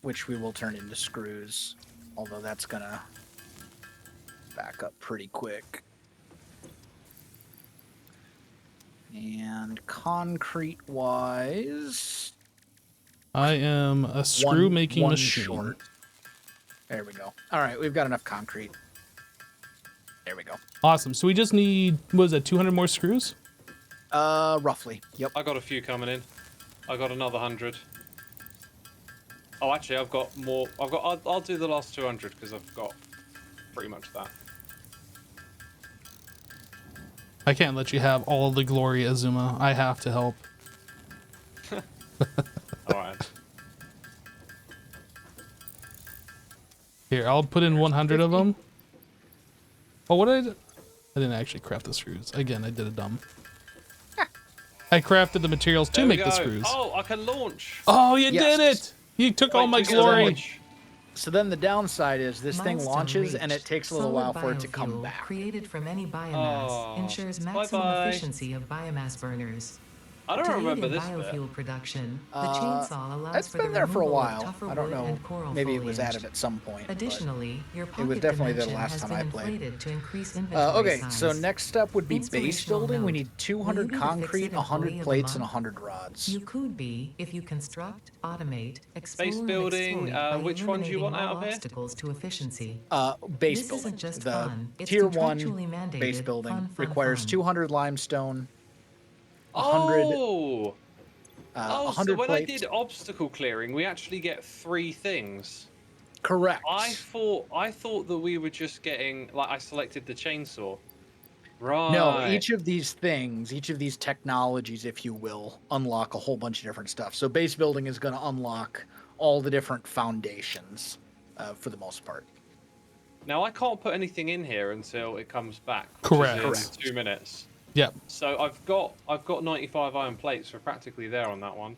which we will turn into screws. Although that's gonna back up pretty quick. And concrete wise, I am a screw making one machine. short. There we go. All right, we've got enough concrete. There we go. Awesome. So we just need, what is that, 200 more screws? Roughly. Yep. I got a few coming in. I got another 100. Oh, actually, I've got more. I'll do the last 200 because I've got pretty much that. I can't let you have all the glory, Azuma. I have to help. All right. Here, I'll put in 100 of them. Oh, what did I do? I didn't actually craft the screws. Again, I did a dumb. I crafted the materials to There we make the go. screws. Oh, I can launch. Oh, you Yes. did it! You took all Wait, my just glory. launch. So then the downside is this thing Milestone launches and it reached. takes a little Solid while for it to come biofuel back. Created from any biomass Oh, ensures maximum bye-bye. efficiency of biomass burners. I don't To aid remember in this bit. biofuel production, the Uh, chainsaw allows It's for the been there for a removal of while. tougher I don't wood know. and coral Maybe it was foliage. added at some point. but- Additionally, your pocket was definitely there the dimension last has time been I played. inflated to increase inventory Okay, size. so next step would be base Inspirational building. We note. need Will 200 you be the concrete, fix-it 100 employee of the plates, and month? 100 rods. You could be if you construct, automate, explore, Base and building, exploit by which one do you want eliminating all out of here? obstacles to efficiency. Base This building. isn't just The fun, it's tier 1 contractually mandated base building fun, requires fun. 200 limestone, 100, Oh. Oh, so 100 when I plates. did obstacle clearing, we actually get 3 things. Correct. I thought that we were just getting like I selected the chainsaw. Right. No, each of these things, each of these technologies, if you will, unlock a whole bunch of different stuff. So base building is going to unlock all the different foundations for the most part. Now I can't put anything in here until it comes back. which Correct. is in Correct. 2 minutes. Yep. So I've got 95 iron plates. We're practically there on that one.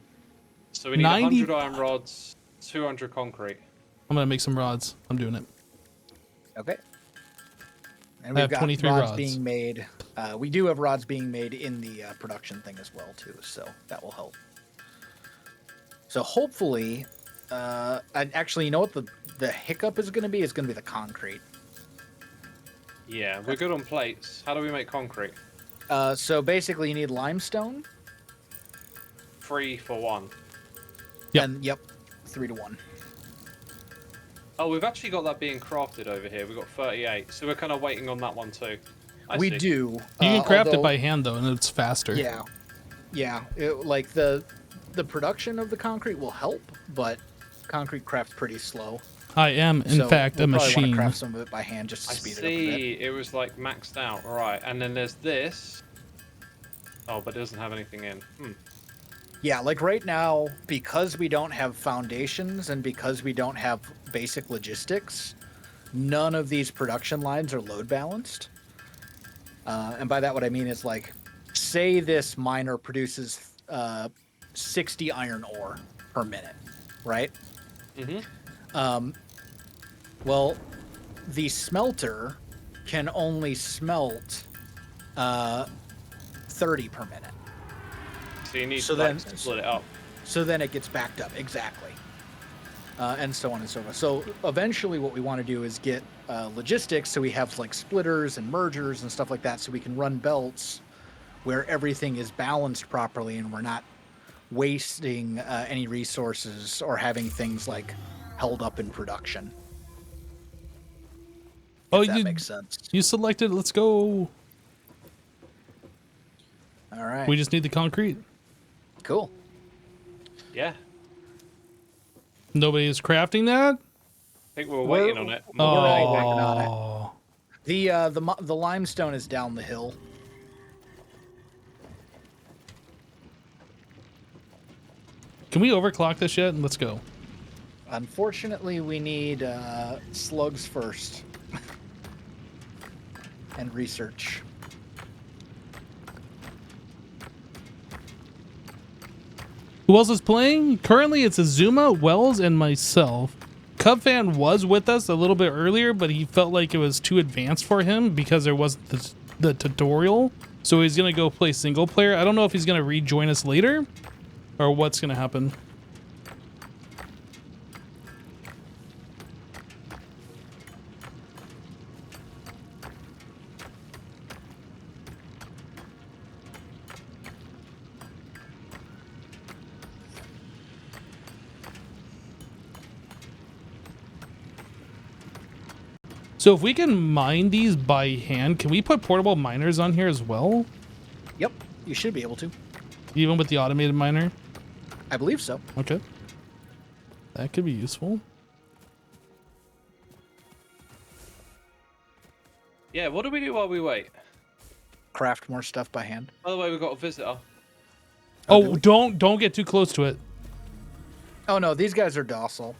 So we need 90 100 iron rods, 200 concrete. I'm gonna make some rods. I'm doing it. Okay. And I we've have got 23 rods rods. being made. We do have rods being made in the production thing as well too, so that will help. So hopefully, actually, you know what the hiccup is going to be? It's going to be the concrete. Yeah, we're good on plates. How do we make concrete? So basically, you need limestone. 3 for 1. Yep. And yep, 3 to 1. Oh, we've actually got that being crafted over here. We've got 38, so we're kind of waiting on that one too. We see. do. You can craft it although- by hand though, and it's faster. Yeah, yeah. Like the production of the concrete will help, but concrete craft's pretty slow. I am, in So fact, we'll a probably wanna machine. craft some of it by hand just to I speed it up a bit. see. It was like maxed out, right? And then there's this. Oh, but it doesn't have anything in. Yeah, like right now, because we don't have foundations and because we don't have basic logistics, none of these production lines are load balanced. And by that, what I mean is like, say this miner produces 60 iron ore per minute, right? Mm-hmm. Well, the smelter can only smelt 30 per minute. So you need So to like, then- split it up. So then it gets backed up, exactly. And so on and so forth. So eventually what we want to do is get logistics, so we have like splitters and mergers and stuff like that, so we can run belts where everything is balanced properly and we're not wasting any resources or having things like held up in production. Oh, If that you makes sense. you selected. Let's go. All right. We just need the concrete. Cool. Yeah. Nobody is crafting that. I think we're waiting on it. We're all working on it. Oh, The limestone is down the hill. can we overclock this yet? Let's go. Unfortunately, we need slugs first. And research. Who else is playing? Currently, it's Azuma, Wells, and myself. Cubfan was with us a little bit earlier, but he felt like it was too advanced for him because there wasn't the tutorial. So he's going to go play single player. I don't know if he's going to rejoin us later or what's going to happen. So if we can mine these by hand, can we put portable miners on here as well? Yep. You should be able to. Even with the automated miner? I believe so. Okay. That could be useful. Yeah, what do we do while we wait? Craft more stuff by hand. By the way, we've got a visitor. Oh, do we? don't get too close to it. Oh no, these guys are docile.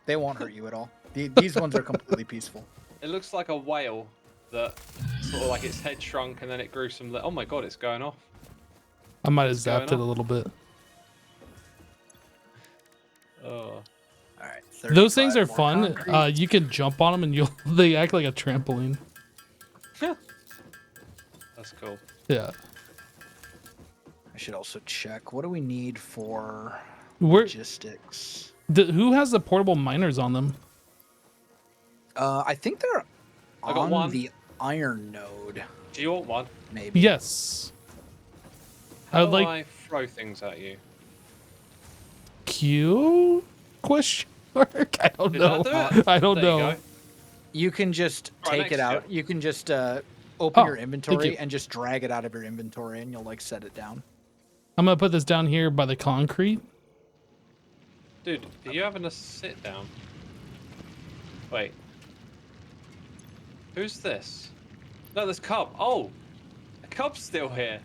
They won't hurt you at all. These ones are completely peaceful. It looks like a whale that sort of like its head shrunk and then it grew some. Oh my god, it's going off. I might have What's going zapped it a on? little bit. Oh, All right. Those things 35 are more fun. concrete. You can jump on them and they act like a trampoline. that's cool. Yeah. I should also check. What do we need for Where? logistics? Who has the portable miners on them? I think they're I got on one. the iron node, Do you want one? maybe. Yes. I How would do like I throw things at you? Q question mark. I don't Did know. that do it? I don't There you know. go. You can just Right take next it to out. you. You can just open Oh, your thank inventory you. and just drag it out of your inventory, and you'll like set it down. I'm gonna put this down here by the concrete. Dude, are you having a sit down? Wait. Who's this? No, there's Cub. Oh, a Cub's still here.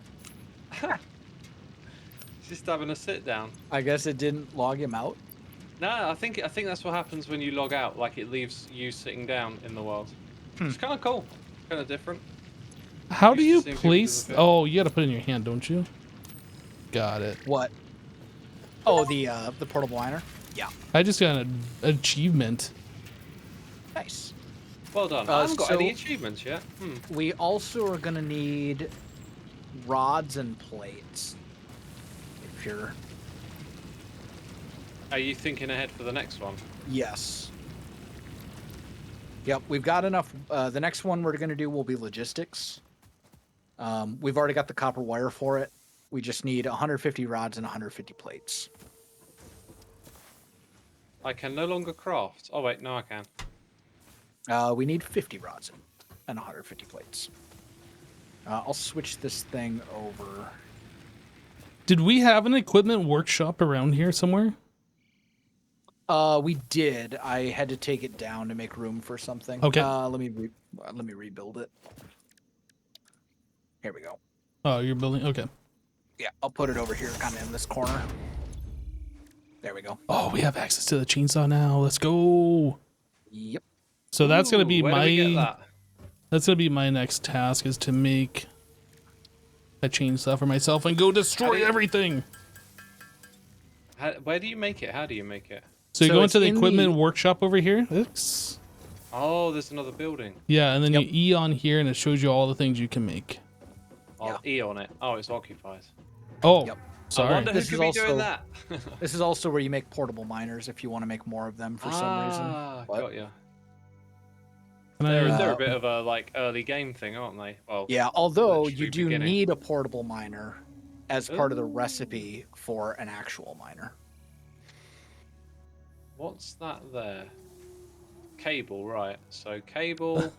He's just having a sit down. I guess it didn't log him out. No, I think that's what happens when you log out. Like it leaves you sitting down in the world. It's kind of cool, kind of different. How do you Used to seeing people place? disappear. Oh, you gotta put it in your hand, don't you? Got it. What? Oh, the portable miner. Yeah. I just got an achievement. Nice. Well done. I haven't got any so- achievements yet. We also are gonna need rods and plates. If you're Are you thinking ahead for the next one? yes. Yep, we've got enough. The next one we're gonna do will be logistics. We've already got the copper wire for it. We just need 150 rods and 150 plates. I can no longer craft. Oh wait, no, I can. We need 50 rods and 150 plates. I'll switch this thing over. Did we have an equipment workshop around here somewhere? We did. I had to take it down to make room for something. Okay. Let me rebuild it. Here we go. Oh, you're building. Okay. Yeah, I'll put it over here, kind of in this corner. There we go. Oh, we have access to the chainsaw now. Let's go. Yep. So that's gonna be Ooh, where do we get my. that? That's gonna be my next task is to make a chainsaw for myself and go destroy everything. Where do you make it? How do you make it? So you So go it's into the in equipment the- workshop over here. It's, Oh, there's another building. yeah, and then Yep. you E on here and it shows you all the things you can make. I'll E on it. Oh, it's occupied. Oh, Yep. I sorry. wonder who This could is be also- doing that. This is also where you make portable miners if you want to make more of them for some reason. What? Got ya. Can I- They're Uh, a bit of a like early game thing, aren't they? Well, Yeah, although literally you do beginning. need a portable miner as part of the Ooh. recipe for an actual miner. What's that there? Cable, right? So cable.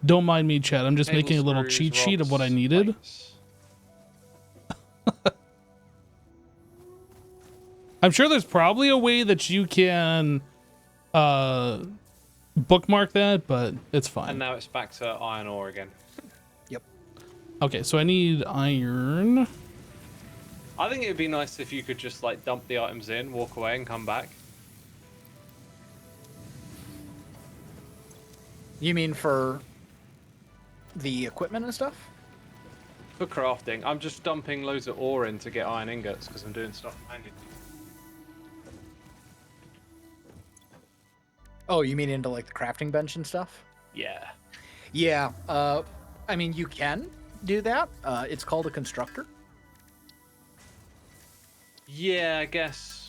Don't mind me, Chad. I'm just cable making a little screws, cheat sheet of what I rods, needed. plates. I'm sure there's probably a way that you can bookmark that, but it's And fine. now it's back to iron ore again. Okay, so I need iron. I think it'd be nice if you could just like dump the items in, walk away, and come back. You mean for the equipment and stuff? For crafting, I'm just dumping loads of ore in to get iron ingots because I'm doing stuff manually. Oh, you mean into like the crafting bench and stuff? Yeah. Yeah. I mean, you can do that. It's called a constructor. Yeah, I guess.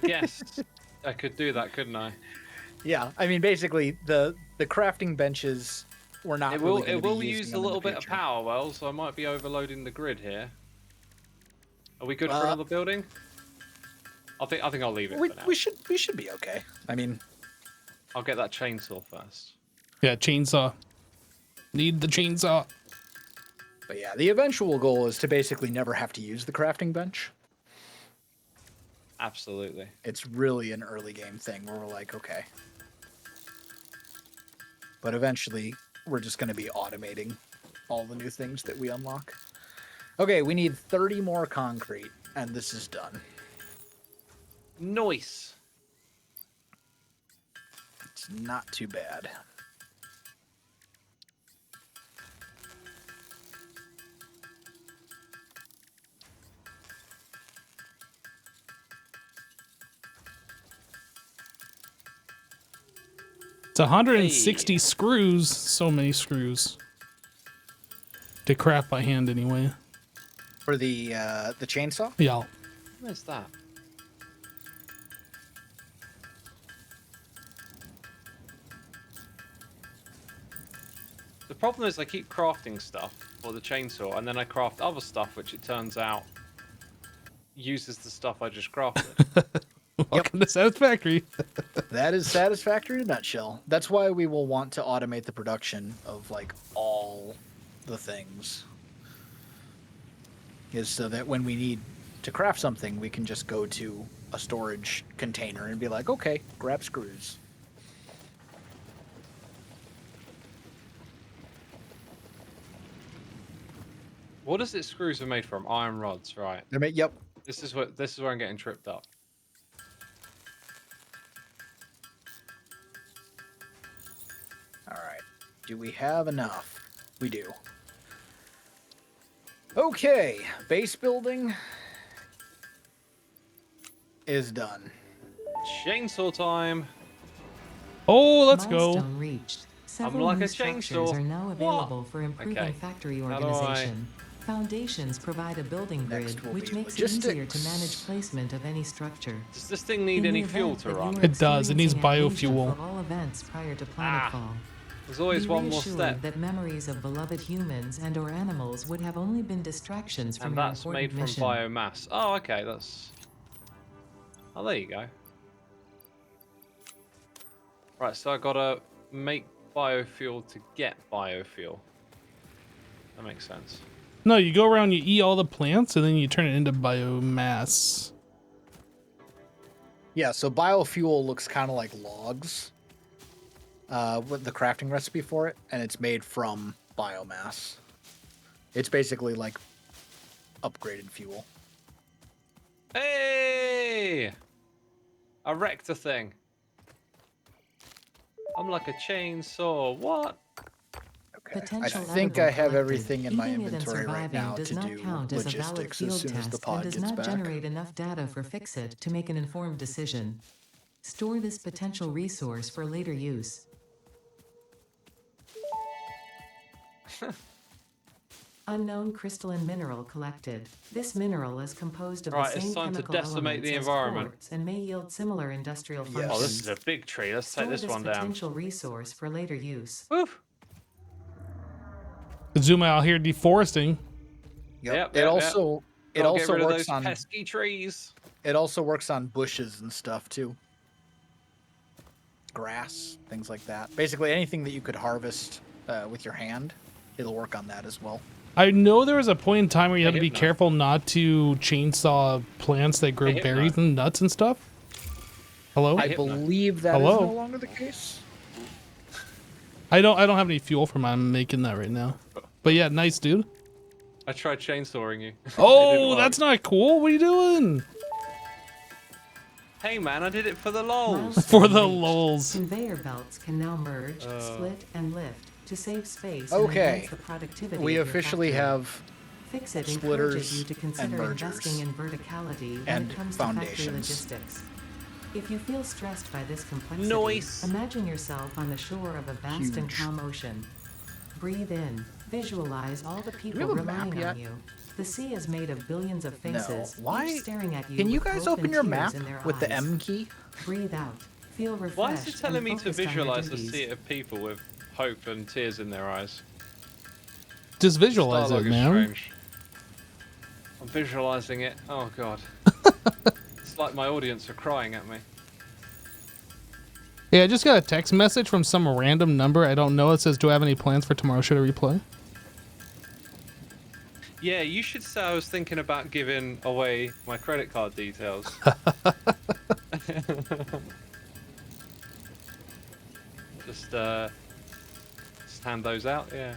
I guess I could do that, couldn't I? Yeah. I mean, basically, the crafting benches were not. It will. Really gonna it be will using use a them in the little bit of future. power, well, so I might be overloading the grid here. Are we good for Uh, another building? I think I'll leave it We, for now. we should be okay. I mean, I'll get that chainsaw first. Yeah, chainsaw. Need the chainsaw. But yeah, the eventual goal is to basically never have to use the crafting bench. Absolutely. It's really an early game thing where we're like, okay. But eventually, we're just going to be automating all the new things that we unlock. Okay, we need 30 more concrete, and this is done. Nice. It's not too bad. It's 160 screws. So many screws. To craft by hand anyway. For the chainsaw? Yeah. Where's that? The problem is I keep crafting stuff for the chainsaw, and then I craft other stuff, which it turns out uses the stuff I just crafted. Welcome to Satisfactory. That is Satisfactory in a nutshell. That's why we will want to automate the production of like all the things. Is so that when we need to craft something, we can just go to a storage container and be like, okay, grab screws. What is it screws are made from? Iron rods, right? They're made, yep. This is where I'm getting tripped up. All right. Do we have enough? We do. Okay, base building is done. Chainsaw time. Oh, let's go. Milestone reached. Several like new a structures chainsaw. are now available for improving Okay. factory How do I- organization. Foundations provide a building Next grid, will which be makes it easier to logistics. manage placement of any structure. Does this thing need In any the fuel event to that you run? are It does. It needs experiencing amnesia biofuel. For all events prior to planetfall. There's always Be one more reassured step. that memories of beloved humans and or animals would have only been distractions from And your that's important made from mission. biomass. Oh, okay, that's... Oh, there you go. Right, so I gotta make biofuel to get biofuel. That makes sense. No, you go around, you eat all the plants, and then you turn it into biomass. Yeah, so biofuel looks kind of like logs. With the crafting recipe for it, and it's made from biomass. It's basically like upgraded fuel. Hey! I wrecked a thing. I'm like a chainsaw. What? Okay. I Potential think edible I have collected. everything in my Eating it and inventory right surviving now does to not do count as a valid logistics field as soon as the test pod and does gets not back. generate enough data for Fixit to make an informed decision. Store this potential resource for later use. Unknown crystalline mineral collected. This mineral is composed of Right, the it's same time to chemical decimate the elements as environment. quartz and may yield similar industrial Yes. functions. Oh, this is a big tree. Let's take Store this one down. potential resource for later use. Woof. Zoom out here deforesting. Yep, It yep, also it Gotta also get rid of works those on pesky trees. it also works on bushes and stuff too. Grass, things like that. Basically anything that you could harvest with your hand, it'll work on that as well. I know there was a point in time where you had to be Hypno. careful not to chainsaw plants that grow Hey, berries Hypno. and nuts and stuff. Hello? I Hypno. believe that is Hello? no longer the case. I don't have any fuel for mine. I'm making that right now. But yeah, nice dude. I tried chainsawing you. It didn't Oh, work. that's not cool. What are you doing? Hey man, I did it for the lols. Milestone For the reached. lulz. Conveyor belts can now merge, split, and lift to save space Okay. and enhance the productivity We of your officially factory. have Fixit splitters encourages you to and consider mergers investing in verticality when and it comes to factory foundations. logistics. If you feel stressed by this complexity, Nice. imagine yourself on the shore of a vast and Huge. calm ocean. Breathe in, visualize all the people have a relying map yet? on you. The sea is made of billions of faces, Why- each staring at you. Can you with guys hope open and your tears map in their with the eyes. M key? Breathe out. Feel refreshed. Why is it telling and me to focused on your visualize a duties. sea of people with hope and tears in their eyes? Just visualize Dialogue it, is man. strange. I'm visualizing it. Oh god. It's like my audience are crying at me. Yeah, I just got a text message from some random number I don't know. It says, "Do I have any plans for tomorrow? Should I replay?" Yeah, you should say I was thinking about giving away my credit card details. Just hand those out, yeah.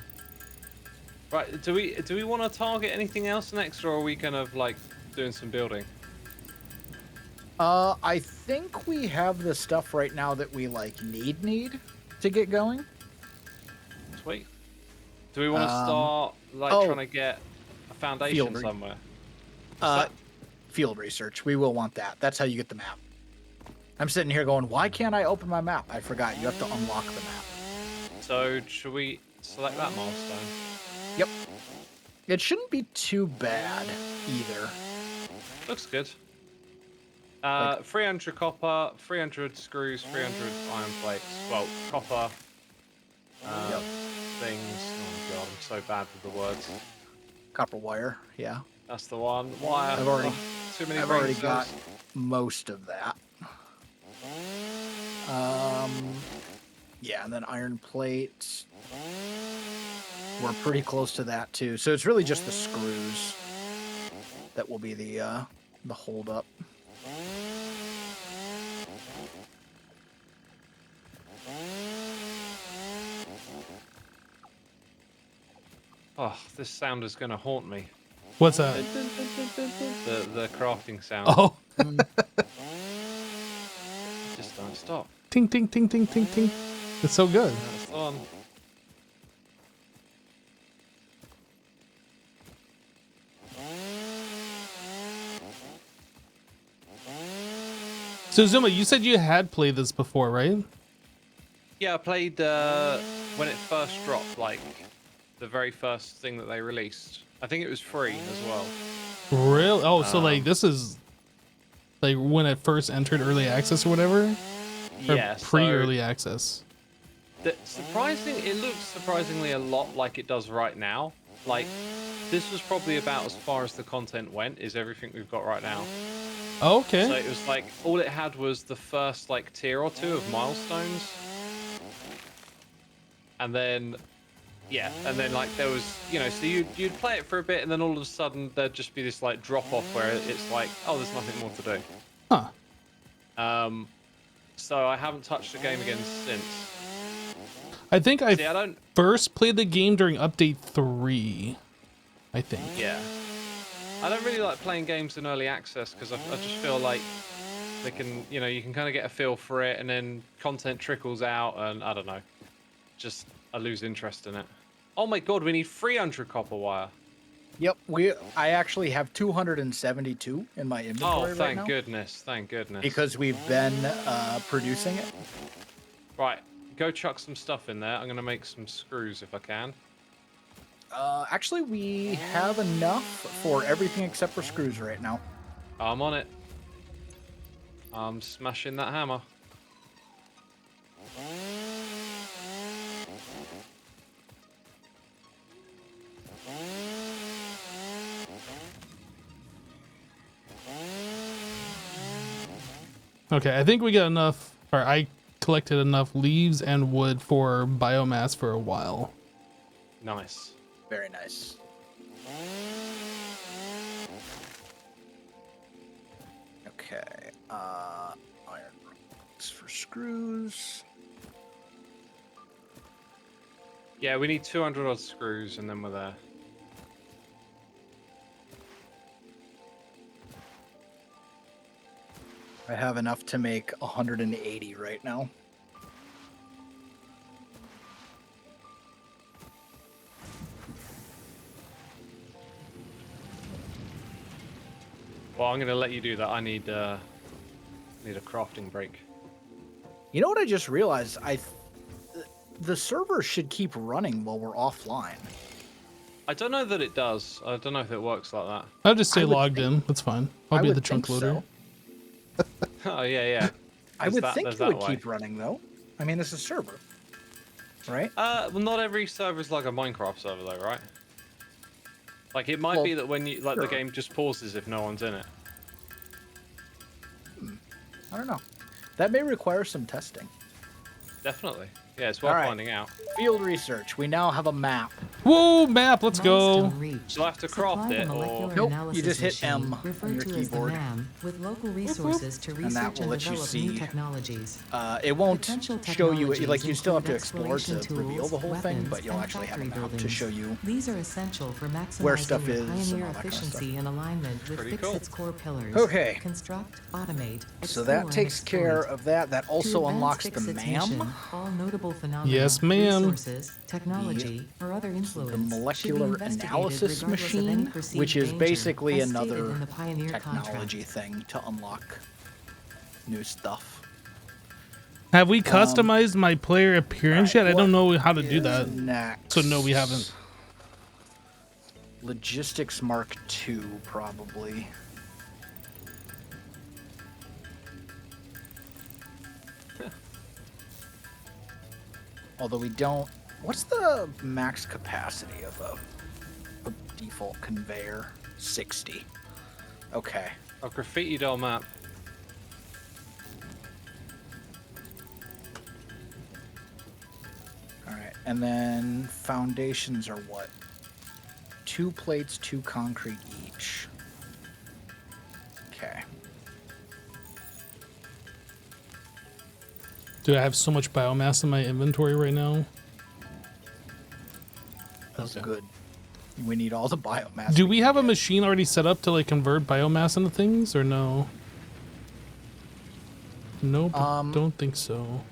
Right, do we want to target anything else next, or are we kind of like doing some building? I think we have the stuff right now that we like need to get going. Sweet. Do we want to start like trying to get a foundation somewhere? Field research. We will want that. That's how you get the map. I'm sitting here going, why can't I open my map? I forgot. You have to unlock the map. So should we select that milestone? Yep. It shouldn't be too bad either. Looks good. 300 copper, 300 screws, 300 iron plates. Well, copper things. Oh god, I'm so bad with the words. Copper wire, yeah. That's the one. Wire. I've already, too many I've already brain got cells. most of that. Yeah, and then iron plates. We're pretty close to that too. So it's really just the screws that will be the hold up. Oh, this sound is going to haunt me. What's that? The crafting sound. Oh. Just don't stop. Ting, ting, ting, ting, ting, ting. It's so good. That's the one. So Zuma, you said you had played this before, right? Yeah, I played when it first dropped, like the very first thing that they released. I think it was free as well. Really? Oh, so like this is like when it first entered early access or whatever? Or Yeah, pre-early access. It looks surprisingly a lot like it does right now. Like, this was probably about as far as the content went, is everything we've got right now. Oh, okay. So it was like, all it had was the first like tier or two of milestones. And then, yeah, and then like there was, you know, so you'd play it for a bit and then all of a sudden there'd just be this like drop off where it's like, oh, there's nothing more to do. Huh. So I haven't touched the game again since. I think I don't... first played the game during update 3, I think. Yeah. I don't really like playing games in early access because I just feel like they can, you know, you can kind of get a feel for it and then content trickles out and I don't know. Just, I lose interest in it. Oh my god, we need 300 copper wire. Yep, I actually have 272 in my inventory right now. Thank goodness, thank goodness. Because we've been producing it. Right, go chuck some stuff in there. I'm going to make some screws if I can. Actually, we have enough for everything except for screws right now. I'm on it. I'm smashing that hammer. Okay, I think we got enough, or I collected enough leaves and wood for biomass for a while. Nice. Very nice. Okay, iron rods for screws. Yeah, we need 200 odd screws and then we're there. I have enough to make 180 right now. Well, I'm going to let you do that. I need a crafting break. You know what I just realized? The server should keep running while we're offline. I don't know that it does. I don't know if it works like that. I'll just say I would logged in. That's fine. I'll I be would the trunk think loader. so. Oh, yeah. I would There's think it that would way. keep running, though. I mean, this is a server, right? Well, not every server is like a Minecraft server, though, right? Like, it might Well, be that when you, like, sure. the game just pauses if no one's in it. I don't know. That may require some testing. Definitely. Yeah, it's worth Alright. finding out. Field research. We now have a map. Whoa, map, let's go. Milestone reached. Do I have to craft Supply the it, or- molecular Nope, analysis you just hit machine, M on referred your to as the keyboard. MAM, with local resources to that research will and let you develop new see. technologies. It won't Potential show you it. Like technologies you still have to include explore to exploration reveal tools, the whole thing, weapons, but you'll and actually have a factory map to buildings. show you. These are essential for maximizing where stuff your is and pioneer all that kind of efficiency and alignment with Pretty Fix cool. its core pillars. Okay. Construct, automate, So explore, that and takes care exploit. of that. That To also advance unlocks the Fix-It's MAM. mission, all notable phenomena, Yes, ma'am. resources, technology, or other influence The should be molecular investigated analysis regardless of any machine, perceived which is danger, basically as stated another in the Pioneer technology contract. thing to unlock new stuff. Have we customized my player appearance yet? I don't know how to do Is that. Next. So no, we haven't. Logistics Mark II, probably. Although we don't. What's the max capacity of a default conveyor? 60. Okay. A graffitied old map. Alright. And then foundations are what? 2 plates, 2 concrete each. Okay. Do I have so much biomass in my inventory right now? That's Okay. good. We need all the biomass. Do we can have a get. machine already set up to like convert biomass into things or no? Nope, don't think so.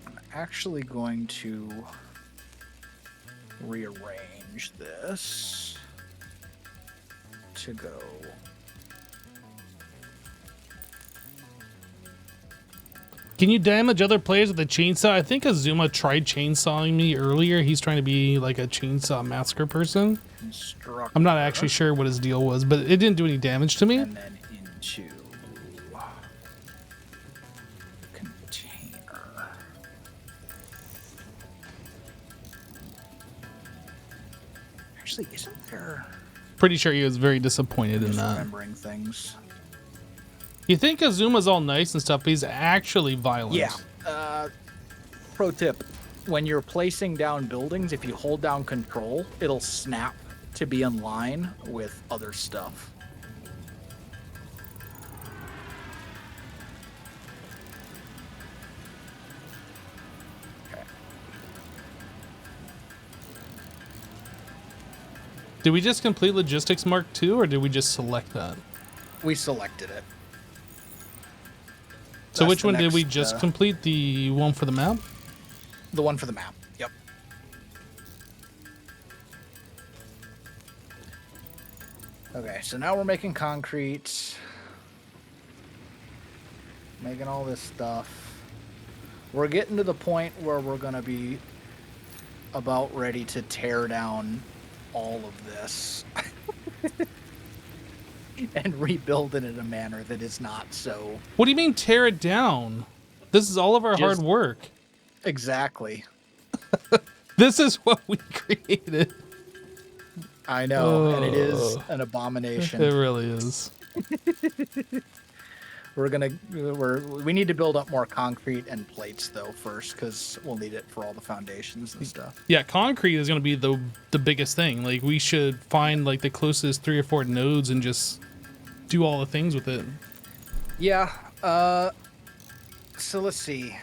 I'm actually going to rearrange this to go. Can you damage other players with a chainsaw? I think Azuma tried chainsawing me earlier. He's trying to be like a chainsaw massacre person. Construct. I'm not actually sure what his deal was, but it didn't do any damage to me. And then into container. Actually, isn't there? Pretty sure he was very disappointed in Just that. remembering things. You think Azuma's all nice and stuff, but he's actually violent. Yeah. Pro tip: when you're placing down buildings, if you hold down Control, it'll snap to be in line with other stuff. Okay. Did we just complete Logistics Mark II, or did we just select that? We selected it. So That's which the one did we next, just complete? The one for the map? The one for the map. Yep. Okay, so now we're making concrete. Making all this stuff. We're getting to the point where we're going to be about ready to tear down all of this. And rebuild it in a manner that is not so... What do you mean tear it down? This is all of our hard Just- work. Exactly. This is what we created. I know, and it is Oh. an abomination. It really is. We need to build up more concrete and plates though first, because we'll need it for all the foundations and stuff. Yeah, concrete is going to be the biggest thing. Like, we should find like the closest 3 or 4 nodes and just do all the things with it. Yeah. So let's see.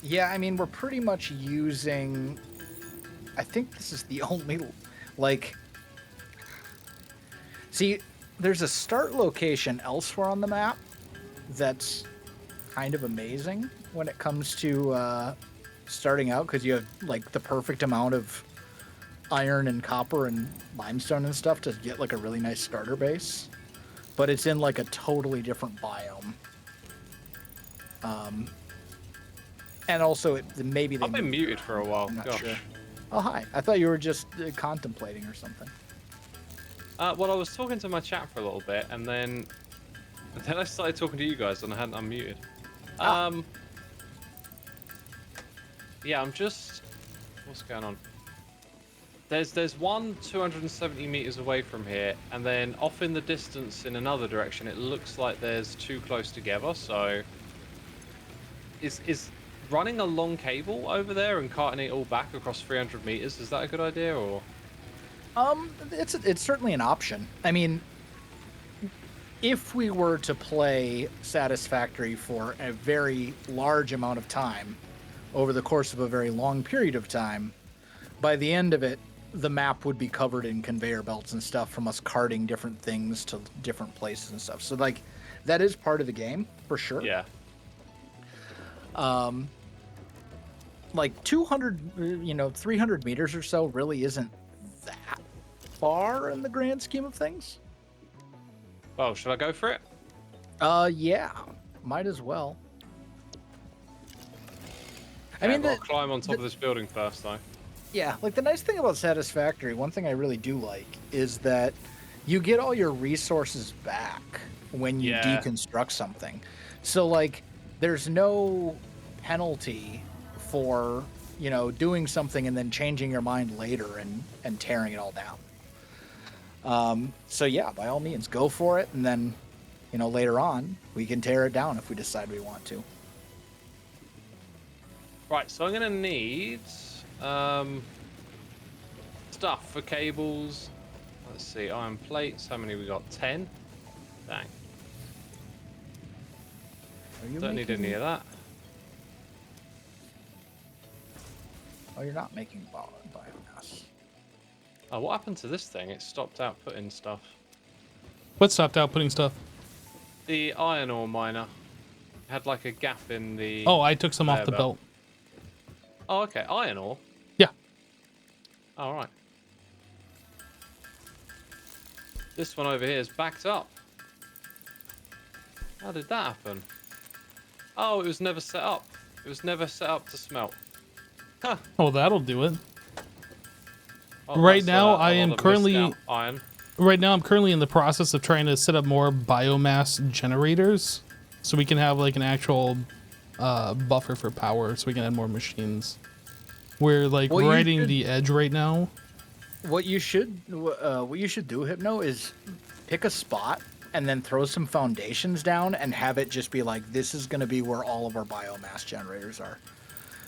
Yeah, I mean we're pretty much using. I think this is the only like. See, there's a start location elsewhere on the map that's kind of amazing when it comes to starting out, because you have like the perfect amount of iron and copper and limestone and stuff to get like a really nice starter base, but it's in like a totally different biome. And also maybe they I've been moved muted around. for a while. I'm not Gosh. sure. Oh hi! I thought you were just contemplating or something. Well, I was talking to my chat for a little bit, and then I started talking to you guys, and I hadn't unmuted. Yeah, I'm just. What's going on? There's one 270 meters away from here, and then off in the distance in another direction, it looks like there's two close together. So, is running a long cable over there and carting it all back across 300 meters, is that a good idea, or? It's certainly an option. I mean, if we were to play Satisfactory for a very large amount of time, over the course of a very long period of time, by the end of it, the map would be covered in conveyor belts and stuff from us carting different things to different places and stuff. So, like, that is part of the game, for sure. Yeah. Like 200, 300 meters or so really isn't that far in the grand scheme of things. Well, should I go for it? Yeah, might as well. I mean, I've got to climb on top of this building first, though. Yeah, like the nice thing about Satisfactory, one thing I really do like is that you get all your resources back when you deconstruct something. So, like, there's no penalty for, doing something and then changing your mind later and tearing it all down. So yeah, by all means, go for it, and then, later on, we can tear it down if we decide we want to. Right, so I'm gonna need stuff for cables. Let's see, iron plates. How many we got? 10. Dang. Don't need any of that. Oh, you're not making biomass. Oh, what happened to this thing? It stopped outputting stuff. What stopped outputting stuff? The iron ore miner had like a gap in the. Oh, I took some off the belt. Oh, okay. Iron ore? Yeah. All right. This one over here is backed up. How did that happen? Oh, it was never set up. It was never set up to smelt. Huh. Oh, that'll do it. Oh, right now, I am currently iron. Right now, I'm currently in the process of trying to set up more biomass generators, so we can have like an actual buffer for power, so we can add more machines. We're like riding the edge right now. What you should do, Hypno, is pick a spot and then throw some foundations down and have it just be like, this is going to be where all of our biomass generators are.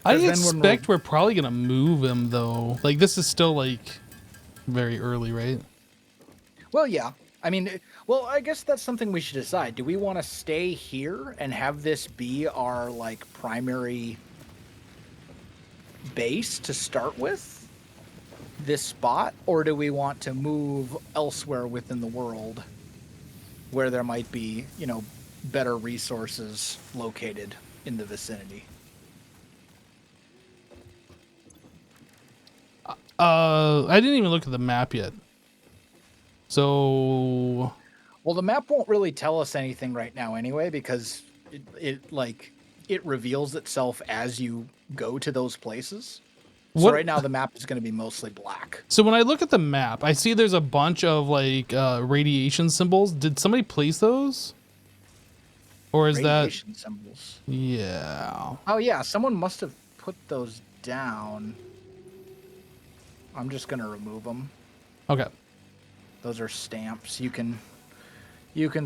I expect we're probably gonna move him though. Like, this is still like very early, right? Well, yeah. I mean, well, I guess that's something we should decide. Do we want to stay here and have this be our like primary base to start with, this spot, or do we want to move elsewhere within the world where there might be, better resources located in the vicinity? I didn't even look at the map yet. So, well, the map won't really tell us anything right now anyway, because it reveals itself as you go to those places. So right now the map is going to be mostly black. So when I look at the map, I see there's a bunch of like radiation symbols. Did somebody place those? Or is radiation symbols? Yeah. Oh yeah, someone must have put those down. I'm just going to remove them. Okay. Those are stamps. You can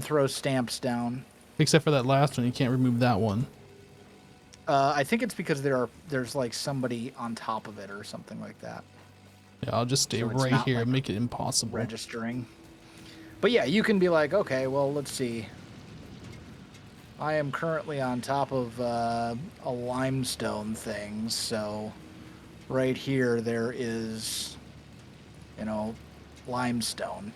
throw stamps down. Except for that last one, you can't remove that one. I think it's because there's like somebody on top of it or something like that. Yeah, I'll just stay right here and make it impossible. Registering. But yeah, you can be like, okay, well, let's see. I am currently on top of a limestone thing, so right here there is, limestone.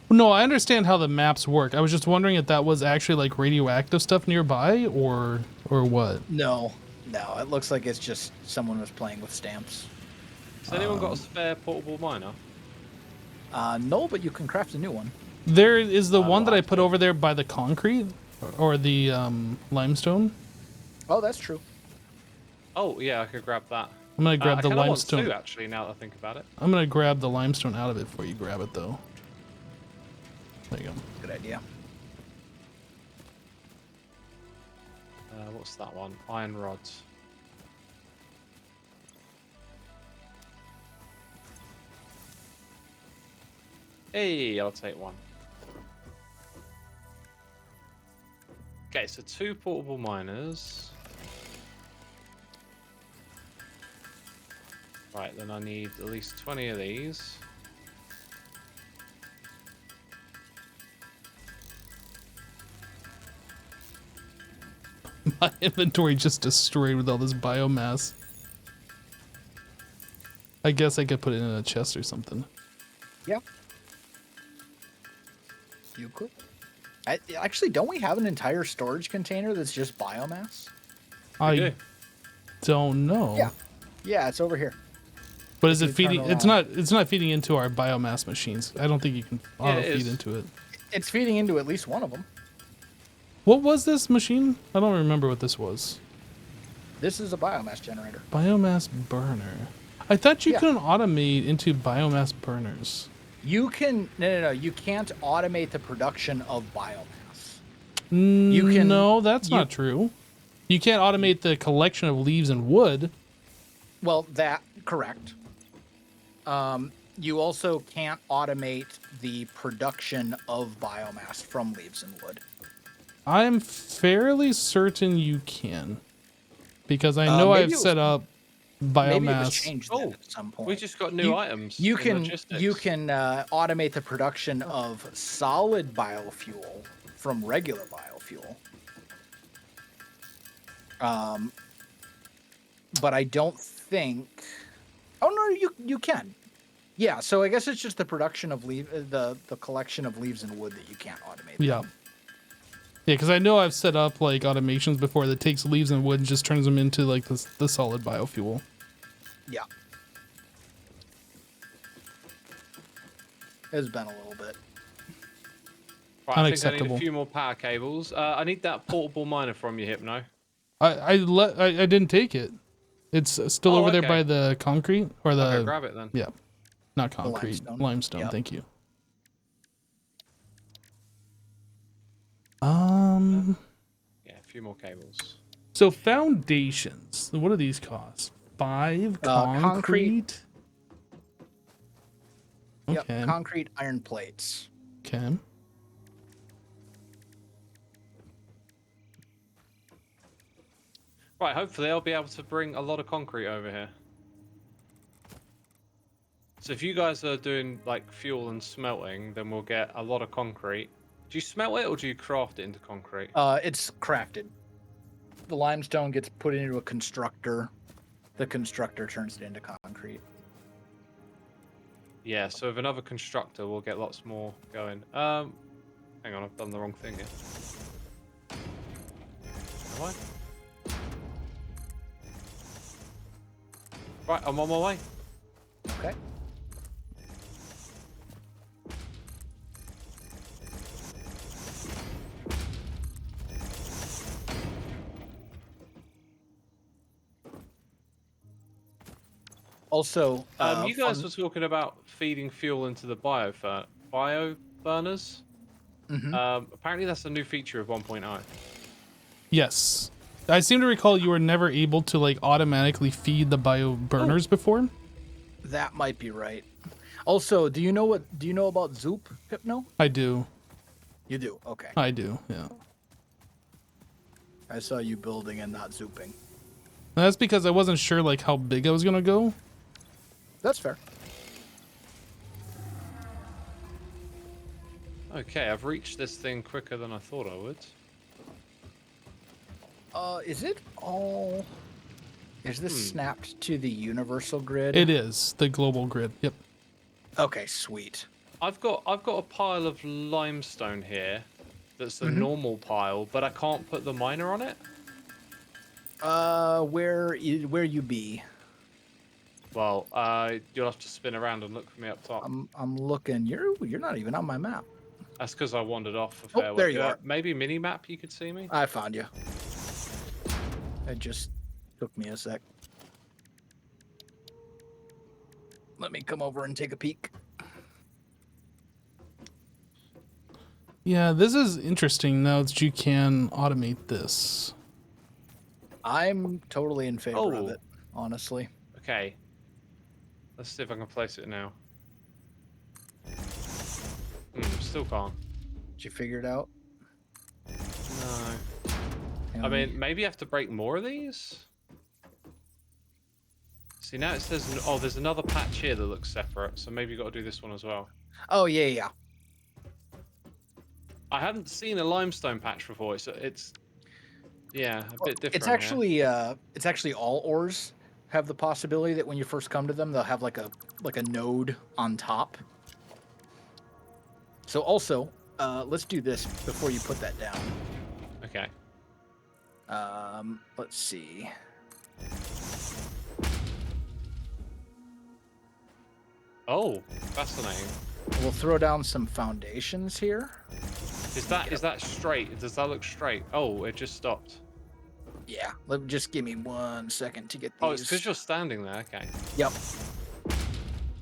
No, I understand how the maps work. I was just wondering if that was actually like radioactive stuff nearby or what. No, it looks like it's just someone was playing with stamps. Has anyone got a spare portable miner? No, but you can craft a new one. There is the one that I put over there by the concrete or the limestone. Oh, that's true. Oh yeah, I could grab that. I'm gonna grab the limestone. I want two, actually, now that I think about it. I'm gonna grab the limestone out of it before you grab it, though. There you go. Good idea. What's that one? Iron rods. Hey, I'll take one. Okay, so 2 portable miners. Right, then I need at least 20 of these. My inventory just destroyed with all this biomass. I guess I could put it in a chest or something. Yep. You could. Actually, don't we have an entire storage container that's just biomass? I do. don't know. Yeah. Yeah, it's over here. But is If it you turn feeding? It's around. not feeding into our biomass machines. I don't think you can auto it feed is. into it. It's feeding into at least one of them. What was this machine? I don't remember what this was. This is a biomass generator. Biomass burner. I thought you Yeah. couldn't automate into biomass burners. You can no. You can't automate the production of biomass. You can- No, that's you- not true. You can't automate the collection of leaves and wood. Well, that correct. You also can't automate the production of biomass from leaves and wood. I'm fairly certain you can, because I know maybe I've it was- set up Maybe it was biomass. changed Oh, then at some point. We just got new items. You in can logistics. automate the production of solid biofuel from regular biofuel. But I don't think. Oh no, you can. Yeah, so I guess it's just the production of the collection of leaves and wood that you can't automate. Yeah. Yeah, because I know I've set up like automations before that takes leaves and wood and just turns them into like the solid biofuel. Yeah. It's been a little bit. Right, I think I need Unacceptable. a few more power cables. I need that portable miner from you, Hypno. I didn't take it. It's still Oh, over there okay. by the concrete or the Okay, grab it then. yeah, not concrete, limestone. limestone. Yep. Thank you. Yeah, a few more cables. So foundations. What do these cost? 5 concrete. concrete. Okay. Yep, concrete iron plates. Okay. Right, hopefully I'll be able to bring a lot of concrete over here. So if you guys are doing like fuel and smelting, then we'll get a lot of concrete. Do you smelt it or do you craft it into concrete? It's crafted. The limestone gets put into a constructor. The constructor turns it into concrete. Yeah, so with another constructor, we'll get lots more going. Hang on, I've done the wrong thing here. Have I? Right, I'm on my way. Okay. Also, You guys were talking about feeding fuel into the bio burners. Apparently that's a new feature of 1.0. Yes. I seem to recall you were never able to like automatically feed the bio burners before. that might be right. Also, do you know about Zoop, Hypno? I do. You do. Okay. I do. Yeah. I saw you building and not zooping. That's because I wasn't sure like how big I was gonna go. That's fair. Okay, I've reached this thing quicker than I thought I would. Is it all? Is this snapped to the universal grid? It is the global grid. Yep. Okay, sweet. I've got a pile of limestone here. That's the normal pile, but I can't put the miner on it. Where you be? Well, you'll have to spin around and look for me up top. I'm looking. You're not even on my map. That's because I wandered off a Oh, fair way. there you are. Maybe mini map you could see me. I found you. It just took me a sec. Let me come over and take a peek. Yeah, this is interesting now that you can automate this. I'm totally in favor of Oh. it, honestly. Okay. Let's see if I can place it now. still can't. Did you figure it out? No. Hang I on. mean, maybe you have to break more of these? See, now it says... Oh, there's another patch here that looks separate, so maybe you got to do this one as well. Oh yeah, yeah. I hadn't seen a limestone patch before. It's yeah, a bit different. It's actually all ores have the possibility that when you first come to them, they'll have like a node on top. So also, let's do this before you put that down. Okay. Let's see. Oh, fascinating. We'll throw down some foundations here. Is that straight? Does that look straight? Oh, it just stopped. Yeah, just give me 1 second to get these. Oh, it's because you're standing there. Okay. Yep.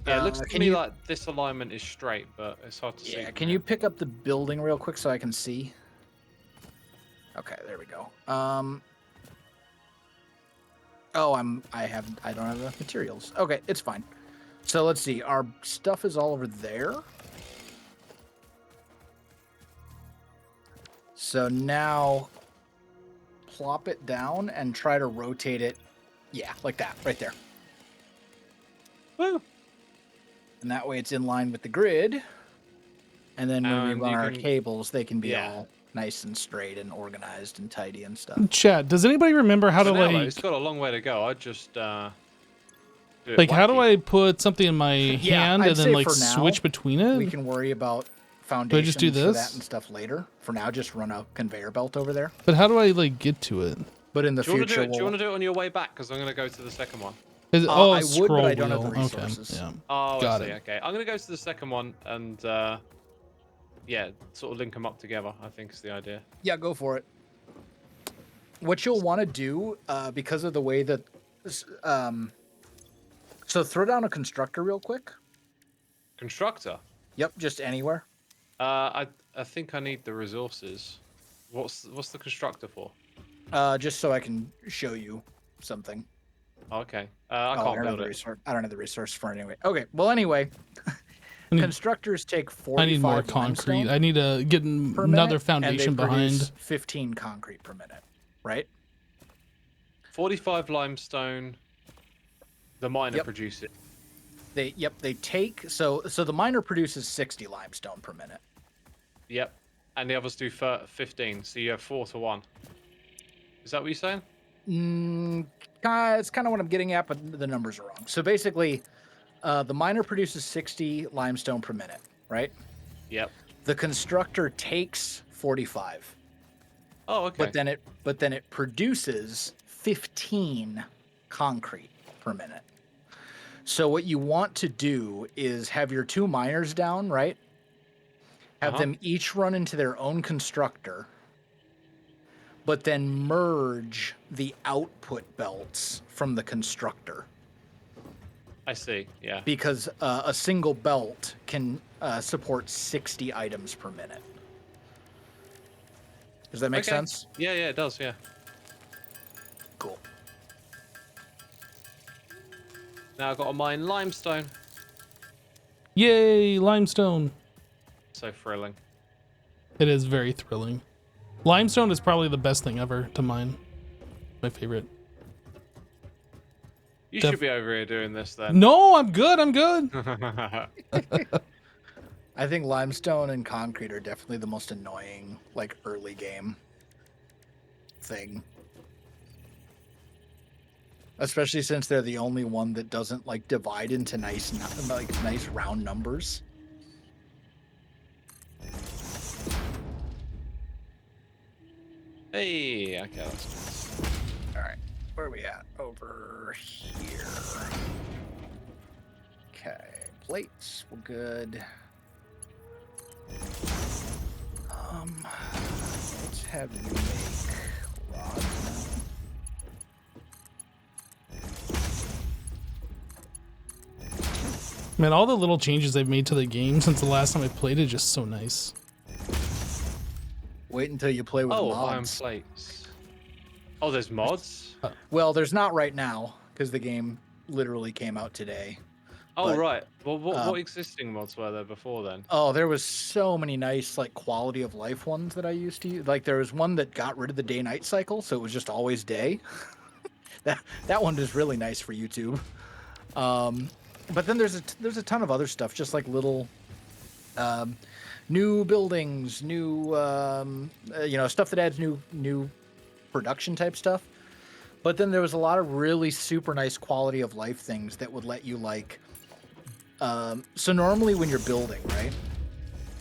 Yeah, it looks to me you... like this alignment is straight, but it's hard to see. Yeah, can you pick up the building real quick so I can see? Okay, there we go. Oh, I don't have the materials. Okay, it's fine. So let's see. Our stuff is all over there. So now plop it down and try to rotate it. Yeah, like that, right there. Woo! And that way it's in line with the grid. And then when we And run you our can- cables, they can be Yeah. all nice and straight and organized and tidy and stuff. Chat, does anybody remember how So to now, though, like it's got a long way to go. I just do it like how do wacky. I put something in my hand I'd and then say like for now, switch between it? We can worry about foundations just do for that this? and stuff later. For now, just run a conveyor belt over there. But how do I like get to it? But in the Do you want to future, do you want to do it on your way back? Because I'm going to go to the second one. Is it, I would, scroll but I don't have the wheel. resources. Okay, yeah. Oh, Got I see. it. Okay, I'm going to go to the second one and yeah, sort of link them up together. I think is the idea. Yeah, go for it. What you'll want to do, because of the way that, so throw down a constructor real quick. Constructor. Yep, just anywhere. I think I need the resources. What's the constructor for? Just so I can show you something. Oh, okay. I can't build it. I don't have the resource for it anyway. Okay, well anyway, I need- constructors take 45 I need more limestone concrete. I need to get per another minute, and they foundation produce behind. 15 concrete per minute, right? 45 limestone. The miner Yep. produce it. They take so the miner produces 60 limestone per minute. Yep. And the others do 15. So you have 4 to 1. Is that what you're saying? It's kind of what I'm getting at, but the numbers are wrong. So basically, the miner produces 60 limestone per minute, right? Yep. The constructor takes 45, Oh, okay. but then it produces 15 concrete per minute. So what you want to do is have your 2 miners down, right? Have them each run into their own constructor, but then merge the output belts from the constructor. I see. Yeah. Because a single belt can support 60 items per minute. Does that make Okay. sense? Yeah, it does. Yeah. Cool. Now I've got to mine limestone. Yay, limestone. So thrilling. It is very thrilling. Limestone is probably the best thing ever to mine. My favorite. You should be over here doing this then. No, I'm good. I'm good. I think limestone and concrete are definitely the most annoying, like, early game thing. Especially since they're the only one that doesn't, like, divide into nice round numbers. Hey, okay, that's good. All right, where are we at? Over here. Okay, plates, we're good. Let's have you make rods now. Man, all the little changes they've made to the game since the last time I played it is just so nice. Wait until you play with Oh, iron mods. plates. Oh, there's mods? Well, there's not right now because the game literally came out today. Oh But, right. Well, um, what existing mods were there before then? Oh, there was so many nice like quality of life ones that I used to use. Like there was one that got rid of the day-night cycle, so it was just always day. That one is really nice for YouTube. But then there's a ton of other stuff, just like little new buildings, new stuff that adds new production type stuff. But then there was a lot of really super nice quality of life things that would let you like. So normally when you're building, right,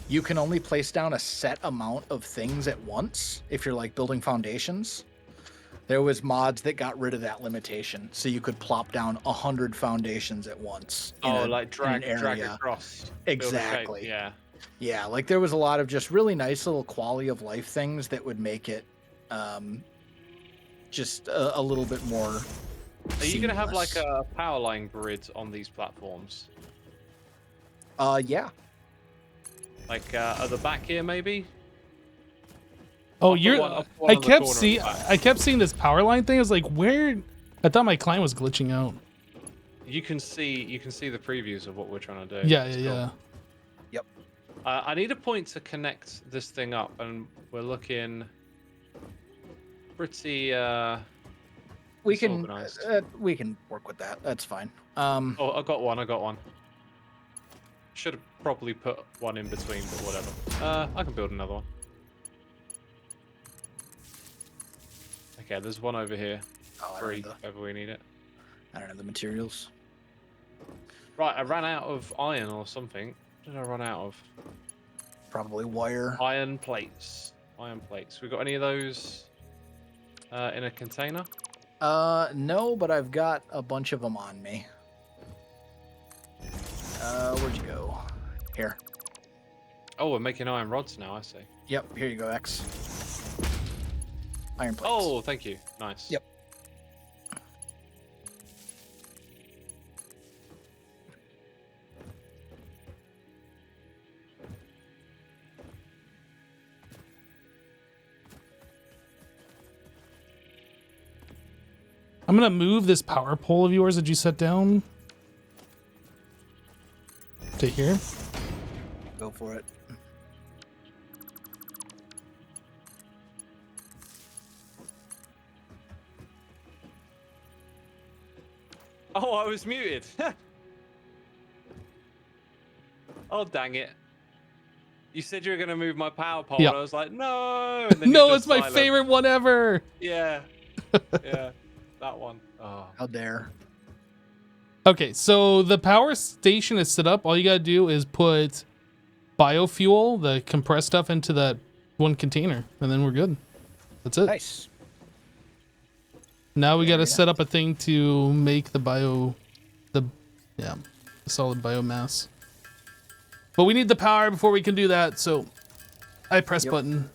you can only place down a set amount of things at once if you're like building foundations. There was mods that got rid of that limitation, so you could plop down 100 foundations at once. Like in an drag area. across. Build a shape. Exactly. Yeah. Yeah, like there was a lot of just really nice little quality of life things that would make it just a little bit more. Are you gonna have like seamless. a power line grid on these platforms? Yeah. Like at the back here, maybe? Oh, I'll put you're. one- I'll put one I on the kept corner of see. the back. I kept seeing this power line thing. I was like, where? I thought my client was glitching out. You can see the previews of what we're trying to do. Yeah, It's yeah, cool. yeah. Yep. I need a point to connect this thing up, and we're looking pretty We can disorganized. we can work with that. That's fine. Oh, I got one. Should have probably put one in between, but whatever. I can build another one. Okay, there's one over here. Oh, Free, if ever we need it. I don't have the materials. Right, I ran out of iron or something. What did I run out of? Probably wire. Iron plates. Iron plates. We got any of those in a container? No, but I've got a bunch of them on me. Where'd you go? Here. Oh, we're making iron rods now, I see. Yep, here you go, X. Iron plates. Oh, thank you. Nice. Yep. I'm gonna move this power pole of yours that you set down to here. Go for it. Oh, I was muted. Oh, dang it. You said you were going to move my power pole, Yeah. and I was like, no. And then No, you're it's just my silent. favorite one ever. Yeah. Yeah. That one. Oh. How dare. Okay, so the power station is set up. All you gotta do is put biofuel, the compressed stuff, into that one container, and then we're good. That's it. Nice. Now we gotta Very set up a thing to make the solid biomass. But we need the power before we can do that, so I press button.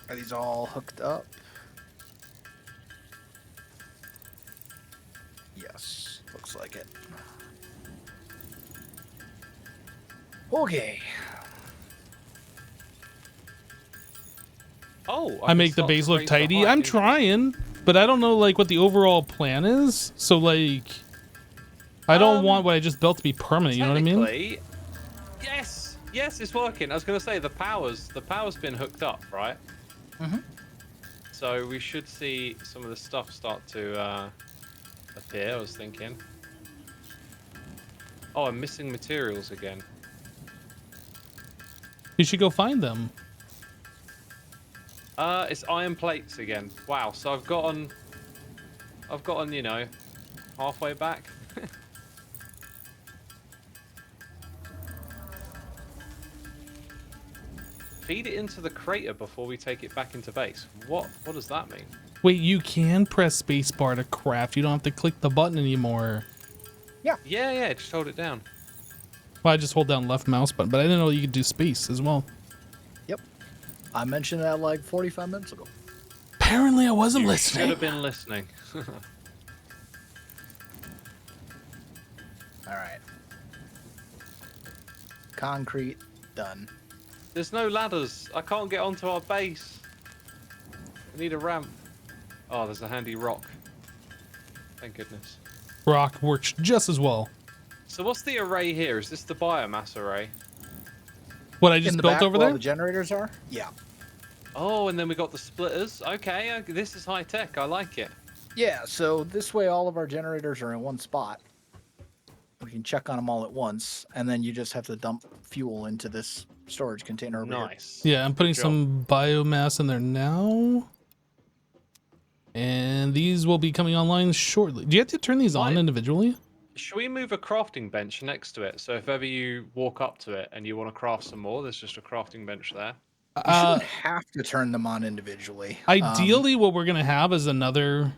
Are these all hooked up? Yes, looks like it. Okay. Oh, I can make the start to base look raise the tidy. height. I'm trying, but I don't know like what the overall plan is. So like, I don't want what I just built to be permanent. You know what I mean? Technically, yes, it's working. I was going to say the power's been hooked up, right? Mhm. So we should see some of the stuff start to appear. I was thinking. Oh, I'm missing materials again. You should go find them. It's iron plates again. Wow. So I've gotten, you know, halfway back. Feed it into the crater before we take it back into base. What does that mean? Wait, you can press spacebar to craft. You don't have to click the button anymore. Yeah, just hold it down. Well, I just hold down left mouse button, but I didn't know you could do space as well. Yep. I mentioned that like 45 minutes ago. Apparently, I wasn't Should listening. have been listening. All right. Concrete done. There's no ladders. I can't get onto our base. We need a ramp. Oh, there's a handy rock. Thank goodness. Rock works just as well. So what's the array here? Is this the biomass array? What I In just the built back over where all there? the generators are? Yeah. Oh, and then we got the splitters. Okay, this is high tech. I like it. Yeah, so this way all of our generators are in one spot. We can check on them all at once, and then you just have to dump fuel into this storage container over here. Nice. Yeah, I'm putting Good job. some biomass in there now. And these will be coming online shortly. Do you have to turn these on Right. individually? Should we move a crafting bench next to it? So if ever you walk up to it and you want to craft some more, there's just a crafting bench there. You shouldn't have to turn them on individually. Ideally, what we're going to have is another...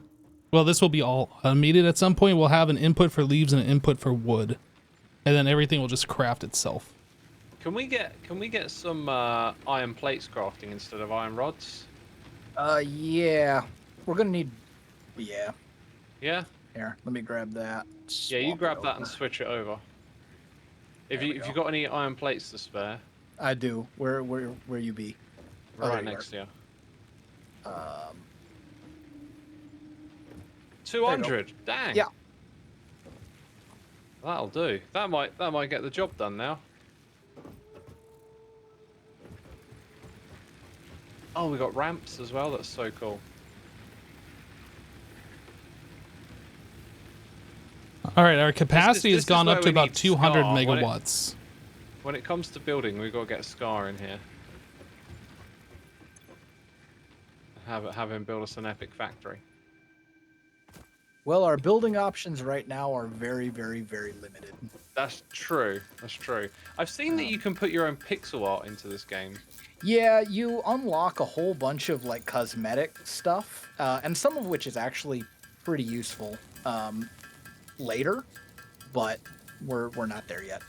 Well, this will be all automated at some point. We'll have an input for leaves and an input for wood. And then everything will just craft itself. Can we get some iron plates crafting instead of iron rods? Yeah. We're gonna need... Yeah. Yeah? Here, let me grab that. Yeah, you swap it grab that and over. switch it over. If There we you go. got any iron plates to spare, I do. Where you be? Oh, there right you next to you. are. 200. Dang. Yeah. That'll do. That might get the job done now. Oh, we got ramps as well. That's so cool. All right, our capacity this has is gone where up to we about need 200 Scar. megawatts. When it comes to building, we've got to get Scar in here. Have him build us an epic factory. Well, our building options right now are very, very, very limited. That's true. That's true. I've seen that you can put your own pixel art into this game. Yeah, you unlock a whole bunch of like cosmetic stuff, and some of which is actually pretty useful later, but we're not there yet.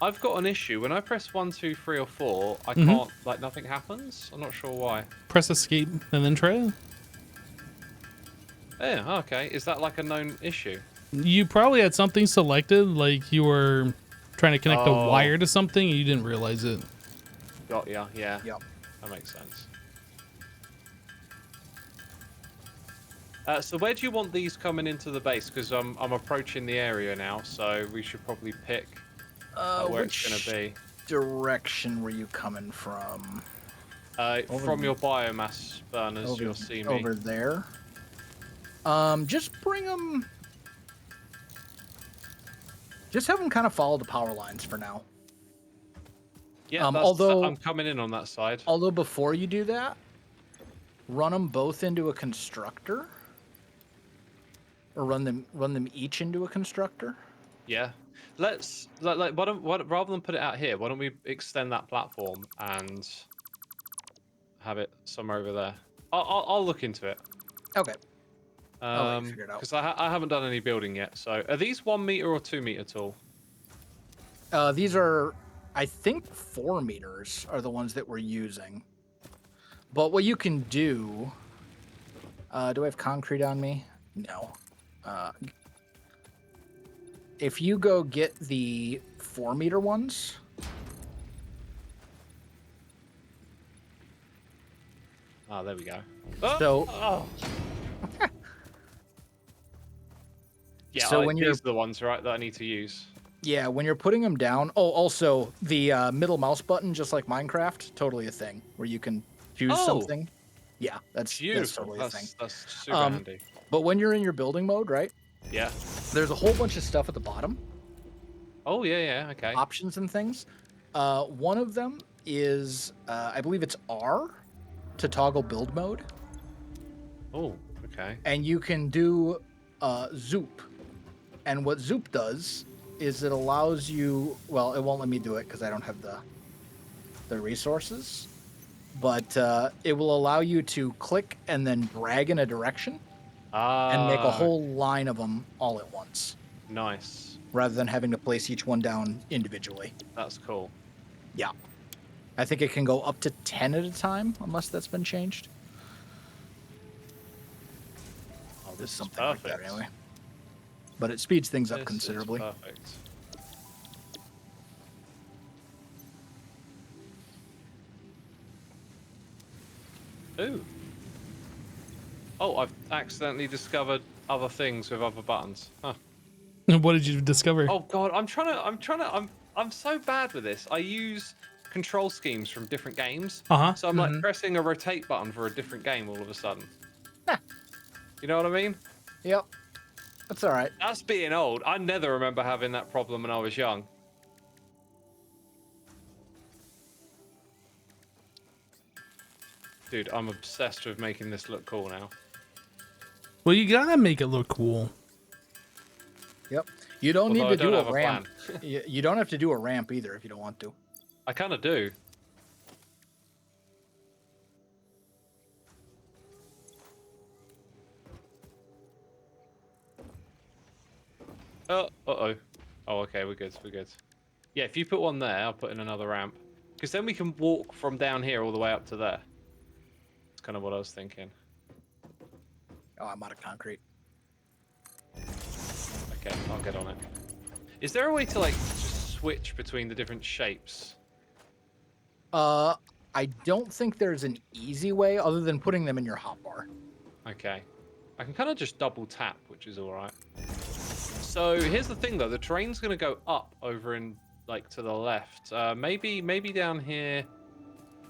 I've got an issue. When I press 1, 2, 3, or 4, I can't, like, nothing happens. I'm not sure why. Press escape and then try it. Yeah, okay. Is that like a known issue? You probably had something selected, like you were trying to connect a Oh. wire to something and you didn't realize it. Got ya, yeah. Yep. That makes sense. So where do you want these coming into the base? Because I'm approaching the area now, so we should probably pick where it's going to be. Direction were you coming from? From your biomass burners, you'll see me. Over there. Just bring them. Just have them kind of follow the power lines for now. Yeah, although I'm coming in on that side. Although before you do that, run them both into a constructor, or run them each into a constructor. Yeah, let's rather than put it out here, why don't we extend that platform and have it somewhere over there? I'll look into it. Okay. I'll let you figure it out. Because I haven't done any building yet. So are these 1 meter or 2 meter tall? These are, I think, 4 meters are the ones that we're using. But what you can do... do I have concrete on me? No. If you go get the 4 meter ones... Oh, there we go. So... Yeah, So when these you're- are the ones, right, that I need to use. Yeah, when you're putting them down... Oh, also, the middle mouse button, just like Minecraft, totally a thing, where you can choose something. Yeah, that's Beautiful. totally a thing. That's super handy. But when you're in your building mode, right, Yeah. there's a whole bunch of stuff at the bottom, Oh, yeah, okay. options and things. One of them is, I believe it's R to toggle build mode. Oh, okay. And you can do Zoop. And what Zoop does is it allows you, well, it won't let me do it because I don't have the resources, but it will allow you to click and then drag in a direction and make a whole line of them all at once, Nice. rather than having to place each one down individually. That's cool. Yeah. I think it can go up to 10 at a time, unless that's been changed. Oh, There's this is something like perfect. that anyway. But it speeds things up This is considerably. perfect. Ooh. Oh, I've accidentally discovered other things with other buttons. Huh. What did you discover? Oh god, I'm so bad with this. I use control schemes from different games. Uh-huh. So I'm like pressing a rotate button for a different game all of a sudden. Huh. You know what I mean? Yep. That's all right. That's being old. I never remember having that problem when I was young. Dude, I'm obsessed with making this look cool now. Well, you gotta make it look cool. Yep. You don't Although I need to don't do have a a ramp. plan. You don't have to do a ramp either if you don't want to. I kind of do. Uh-oh. Oh, okay, we're good, we're good. Yeah, if you put one there, I'll put in another ramp. Because then we can walk from down here all the way up to there. That's kind of what I was thinking. Oh, I'm out of concrete. Okay, I'll get on it. Is there a way to, like, just switch between the different shapes? I don't think there's an easy way other than putting them in your hotbar. Okay. I can kind of just double tap, which is alright. So here's the thing though, the train's gonna go up over in like to the left. Maybe down here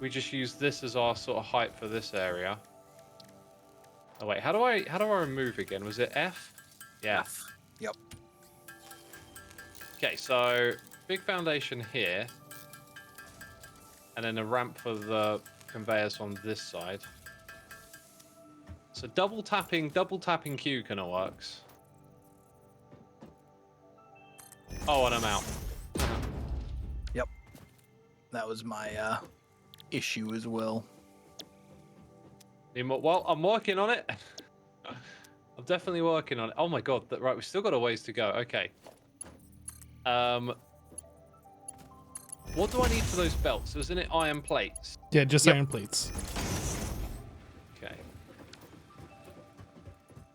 we just use this as our sort of height for this area. Oh wait, how do I remove again? Was it F? Yeah. Yep. Okay, so big foundation here. And then a ramp for the conveyors on this side. So double tapping Q kind of works. Oh, and I'm out. Yep. That was my issue as well. Well, I'm working on it. I'm definitely working on it. Oh my god, right, we've still got a ways to go. Okay. What do I need for those belts? Isn't it iron plates? Yeah, just iron plates. Okay.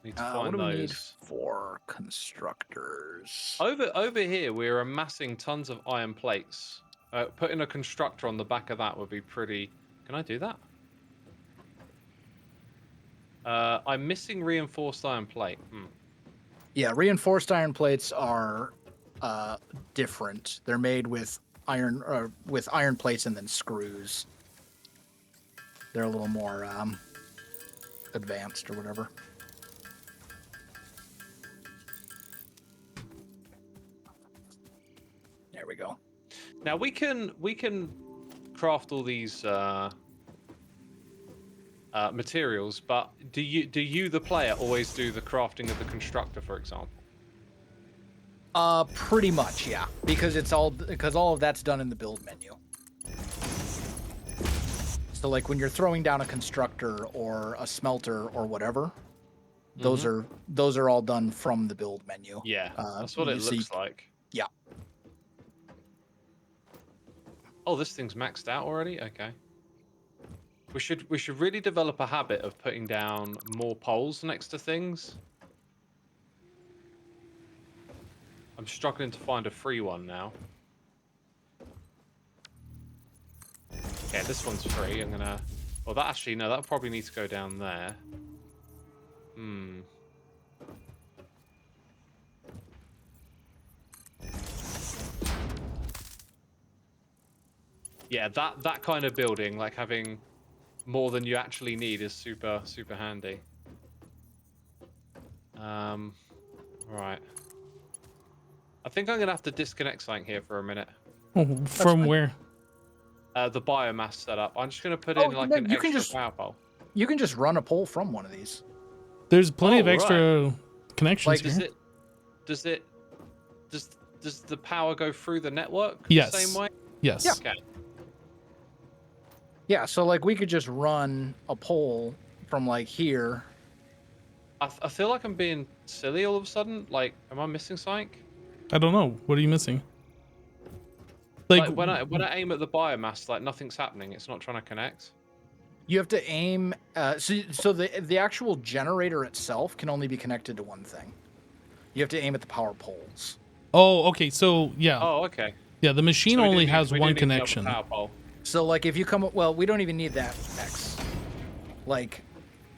Need to find what do we need those. for constructors? Over here, we're amassing tons of iron plates. Putting a constructor on the back of that would be pretty... Can I do that? I'm missing reinforced iron plate. Yeah, reinforced iron plates are different. They're made with iron plates and then screws. They're a little more advanced or whatever. There we go. Now we can craft all these materials, but do you the player always do the crafting of the constructor, for example? Pretty much, yeah. Because all of that's done in the build menu. So like when you're throwing down a constructor or a smelter or whatever, those are all done from the build menu. Yeah, that's what it looks like. Yeah. Oh, this thing's maxed out already? Okay. We should really develop a habit of putting down more poles next to things. I'm struggling to find a free one now. Okay, this one's free. I'm gonna... Well, that actually... No, that probably needs to go down there. Yeah, that kind of building, like having more than you actually need, is super handy. Right. I think I'm gonna have to disconnect something here for a minute. Oh, from where? The biomass setup. I'm just gonna put in like an extra power pole. You can just run a pole from one of these. There's plenty of right. extra connections Like, here. does the power go through the network Yes. the same way? Yes. Yeah. Okay. Yeah, so like we could just run a pole from like here. I feel like I'm being silly all of a sudden. Like, am I missing something? I don't know. What are you missing? Like when I aim at the biomass, like nothing's happening. It's not trying to connect. You have to aim. So the actual generator itself can only be connected to one thing. You have to aim at the power poles. Oh, okay. So yeah. Oh, okay. Yeah, the machine So we do only need- has we do one need the other connection. power pole. So like if you come, well, we don't even need that X. Like,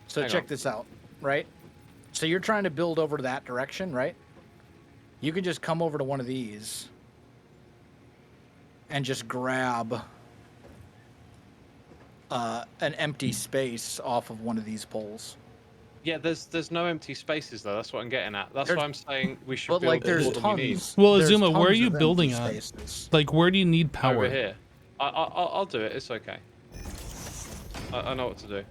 so Hang check on. this out. right? So you're trying to build over to that direction, right? You can just come over to one of these and just grab an empty space off of one of these poles. Yeah, there's no empty spaces though. That's what I'm getting at. That's why I'm saying we should But build like, there's more than we need. tons. Well, there's Azuma, where are tons you of building empty at? spaces. Like, where do you need power? Over here. I'll do it. It's okay. I know what to do.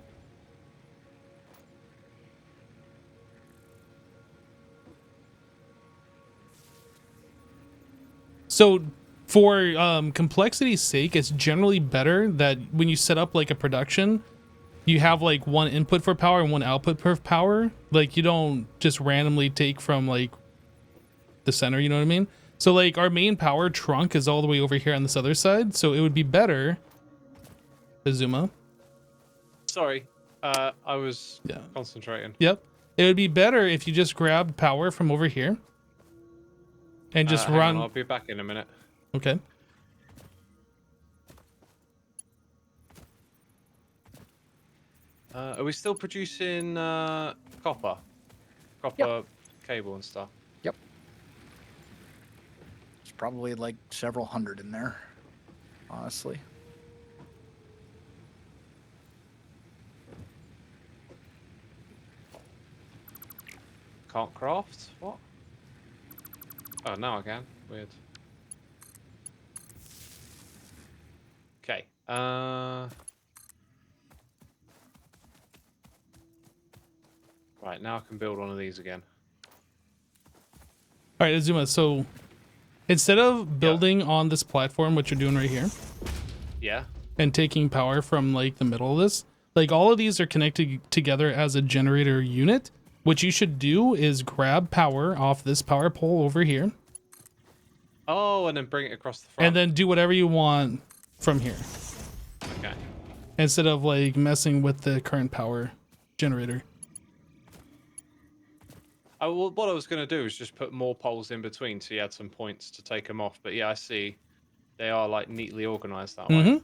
So, for complexity's sake, it's generally better that when you set up like a production, you have like one input for power and one output for power. Like, you don't just randomly take from like the center, you know what I mean? So like our main power trunk is all the way over here on this other side, so it would be better, Azuma. Sorry, I was concentrating. Yep. It would be better if you just grabbed power from over here and just Hang run. on, I'll be back in a minute. Okay. Are we still producing copper? Cable and stuff? Yep. There's probably like several hundred in there, honestly. Can't craft? What? Oh, now I can. Weird. Okay. Right, now I can build one of these again. All right, Azuma. So instead of building on this platform, what you're doing right here, Yeah. and taking power from like the middle of this, like all of these are connected together as a generator unit. What you should do is grab power off this power pole over here, Oh, and then bring it across the front. and then do whatever you want from here, Okay. instead of like messing with the current power generator. Well, what I was going to do is just put more poles in between so you had some points to take them off. But yeah, I see. They are like neatly organized that way.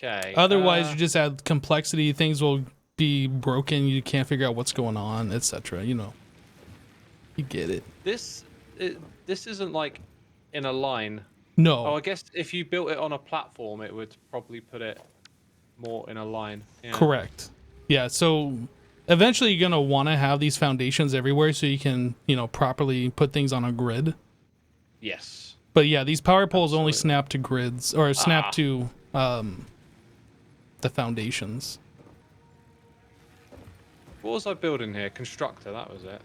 Okay. Otherwise, you just add complexity. Things will be broken. You can't figure out what's going on, etc. You know, you get it. This isn't like in a line. No. Oh, I guess if you built it on a platform, it would probably put it more in a line. Yeah. Correct. Yeah. So eventually, you're gonna want to have these foundations everywhere so you can, you know, properly put things on a grid. Yes. But yeah, these power poles only snap to grids or snap to the foundations. What was I building here? Constructor, that was it.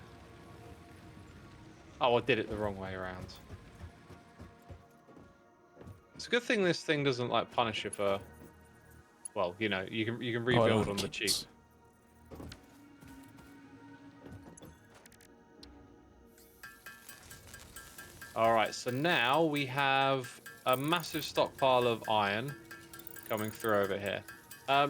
Oh, I did it the wrong way around. It's a good thing this thing doesn't like punish you for. Well, you know, you can rebuild on the cheap. All right, so now we have a massive stockpile of iron coming through over here.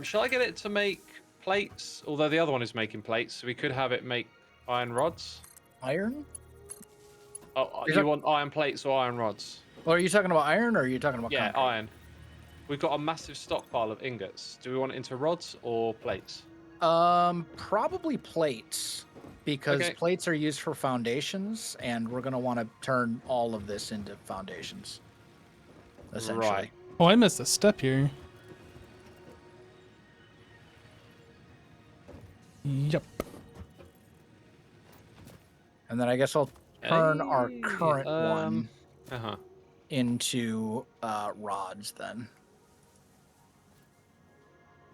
Shall I get it to make plates? Although the other one is making plates, so we could have it make iron rods. Iron? Oh, you want iron plates or iron rods? Well, are you talking about iron or are you talking about concrete? Iron. We've got a massive stockpile of ingots. Do we want it into rods or plates? Probably plates, because Okay. plates are used for foundations, and we're gonna want to turn all of this into foundations. Essentially. Right. Oh, I missed a step here. Yep. And then I guess I'll turn our current one Uh-huh. into rods then.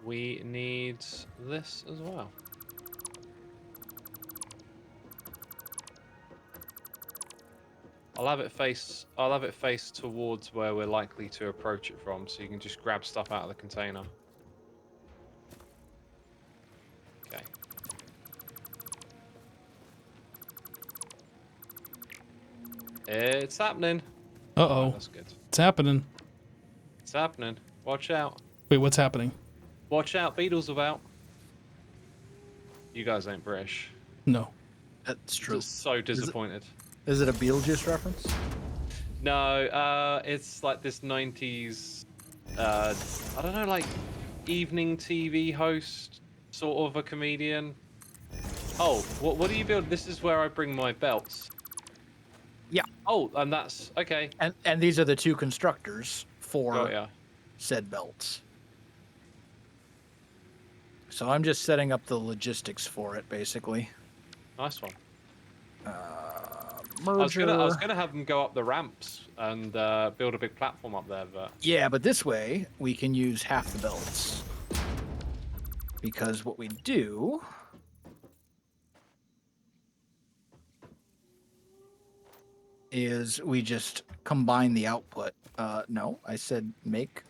We need this as well. I'll have it face towards where we're likely to approach it from, so you can just grab stuff out of the container. Okay. It's happening. Uh-oh. That's good. It's happening. It's happening. Watch out. Wait, what's happening? Watch out. Beetles about. You guys ain't British. No. That's true. Just so disappointed. Is it a Beetlejuice reference? No, it's like this 90s, I don't know, like evening TV host sort of a comedian. Oh, what do you build? This is where I bring my belts. Yeah. Oh, and that's okay. And these are the two constructors for Got ya. said belts. So I'm just setting up the logistics for it, basically. Nice one. Merger. I was gonna have them go up the ramps and build a big platform up there, but Yeah, but this way we can use half the belts. Because what we do is we just combine the output. No, I said make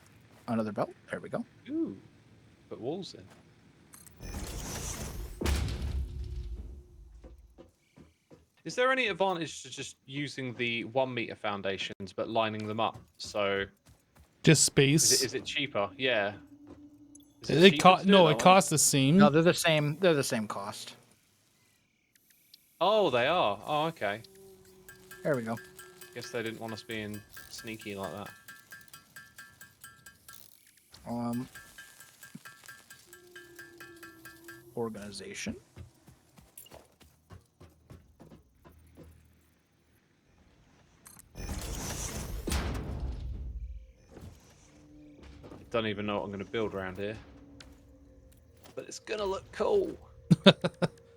another belt. There we go. ooh, put walls in. Is there any advantage to just using the 1 meter foundations but lining them up? So Just space. is it cheaper? Yeah. Is It cheaper to do no, that it way? costs the same. No, they're the same. They're the same cost. Oh, they are. Oh, okay. There we go. Guess they didn't want us being sneaky like that. Organization. Don't even know what I'm going to build around here. But it's going to look cool.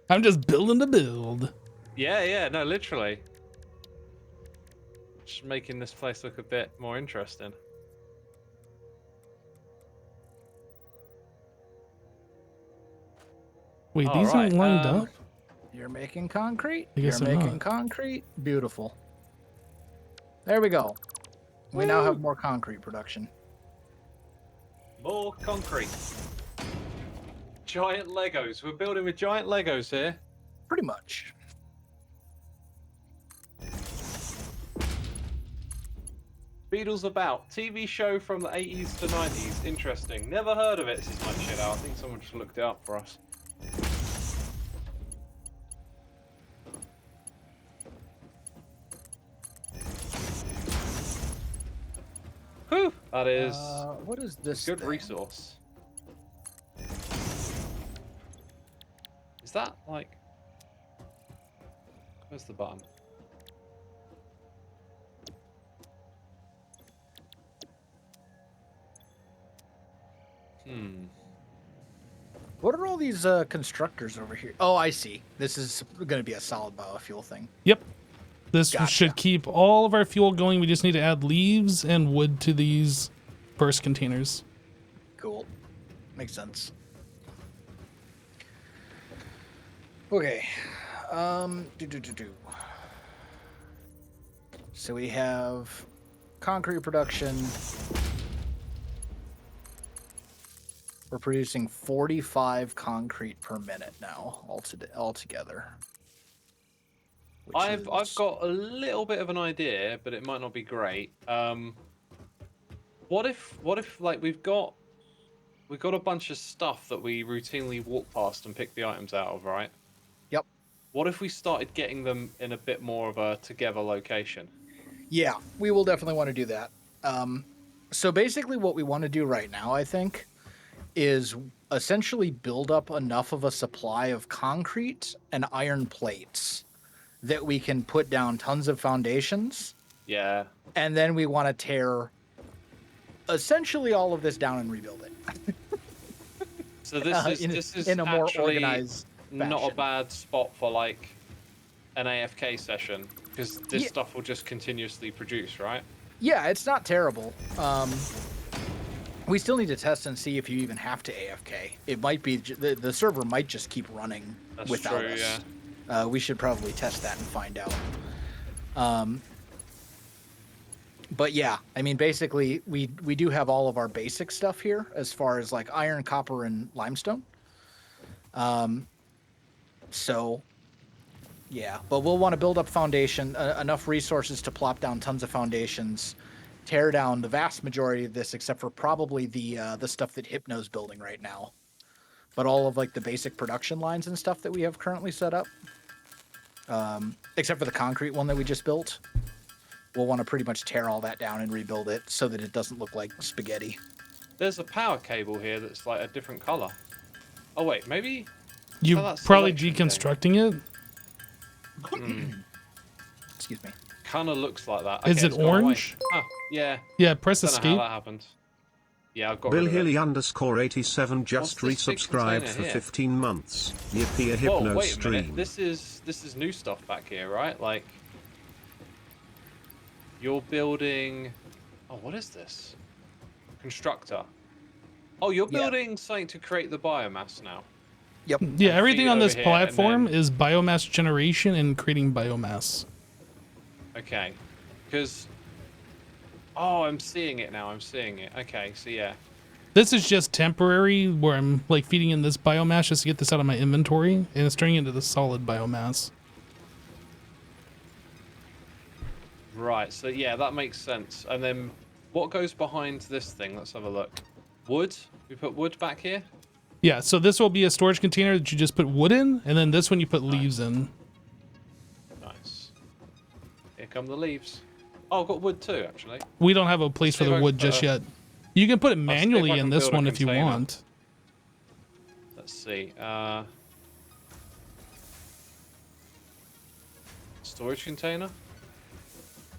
I'm just building to build. Yeah, no, literally. Just making this place look a bit more interesting. Wait, All these aren't right, lined up? You're making concrete. I guess You're they're making not. concrete. Beautiful. There we go. We now have more concrete production. More concrete. Giant Legos. We're building with giant Legos here. Pretty much. Beatles About. TV show from the 80s to 90s. Interesting. Never heard of it. This is my shit out. I think someone just looked it up for us. Whew. That is What is this? good thing? resource. Is that like... Where's the button? What are all these constructors over here? Oh, I see. This is going to be a solid biofuel thing. Yep. This Gotcha. should keep all of our fuel going. We just need to add leaves and wood to these burst containers. Cool. Makes sense. Okay. So we have concrete production. We're producing 45 concrete per minute now, altogether. I've got a little bit of an idea, but it might not be great. What if like we've got a bunch of stuff that we routinely walk past and pick the items out of, right? Yep. What if we started getting them in a bit more of a together location? Yeah, we will definitely want to do that. So basically what we want to do right now, I think, is essentially build up enough of a supply of concrete and iron plates that we can put down tons of foundations. Yeah. And then we want to tear essentially all of this down and rebuild it. So this is in a more actually organized not a fashion. bad spot for like an AFK session, because this Yeah. stuff will just continuously produce, right? Yeah, it's not terrible. We still need to test and see if you even have to AFK. It might be the server might just keep running That's without true, us. yeah. We should probably test that and find out. But yeah, I mean, basically, we do have all of our basic stuff here as far as like iron, copper, and limestone. So yeah, but we'll want to build up foundation, enough resources to plop down tons of foundations, tear down the vast majority of this, except for probably the stuff that Hypno's building right now. But all of like the basic production lines and stuff that we have currently set up, except for the concrete one that we just built, we'll want to pretty much tear all that down and rebuild it so that it doesn't look like spaghetti. There's a power cable here that's like a different color. Oh wait, maybe. You Oh, that's probably selection thing. deconstructing it. Excuse me. Kind of looks like that. Is Okay, it it's gone away. orange? Oh, yeah. Yeah, press Don't know escape. how that happened. Yeah, I've got Bill rid of it. Hilly _87 just What's this big resubscribed container for here? 15 months. Yippee a Whoa, hypno wait a minute. stream. This is new stuff back here, right? Like, you're building. Oh, what is this? Constructor. Oh, you're Yeah. building something to create the biomass now. Yep. Yeah, And everything feed it on this over here, and platform then- is biomass generation and creating biomass. Okay, because. Oh, I'm seeing it now. I'm seeing it. Okay, so yeah. This is just temporary, where I'm like feeding in this biomass just to get this out of my inventory, and it's turning into the solid biomass. Right, so yeah, that makes sense. And then what goes behind this thing? Let's have a look. Wood? We put wood back here? Yeah, so this will be a storage container that you just put wood in, and then this one you put leaves in. Nice. Here come the leaves. Oh, I've got wood too, actually. We don't have a place for see if the I wood can put just a- yet. You can put it see if manually I in can this build a one if you container. want. Let's see. Storage container?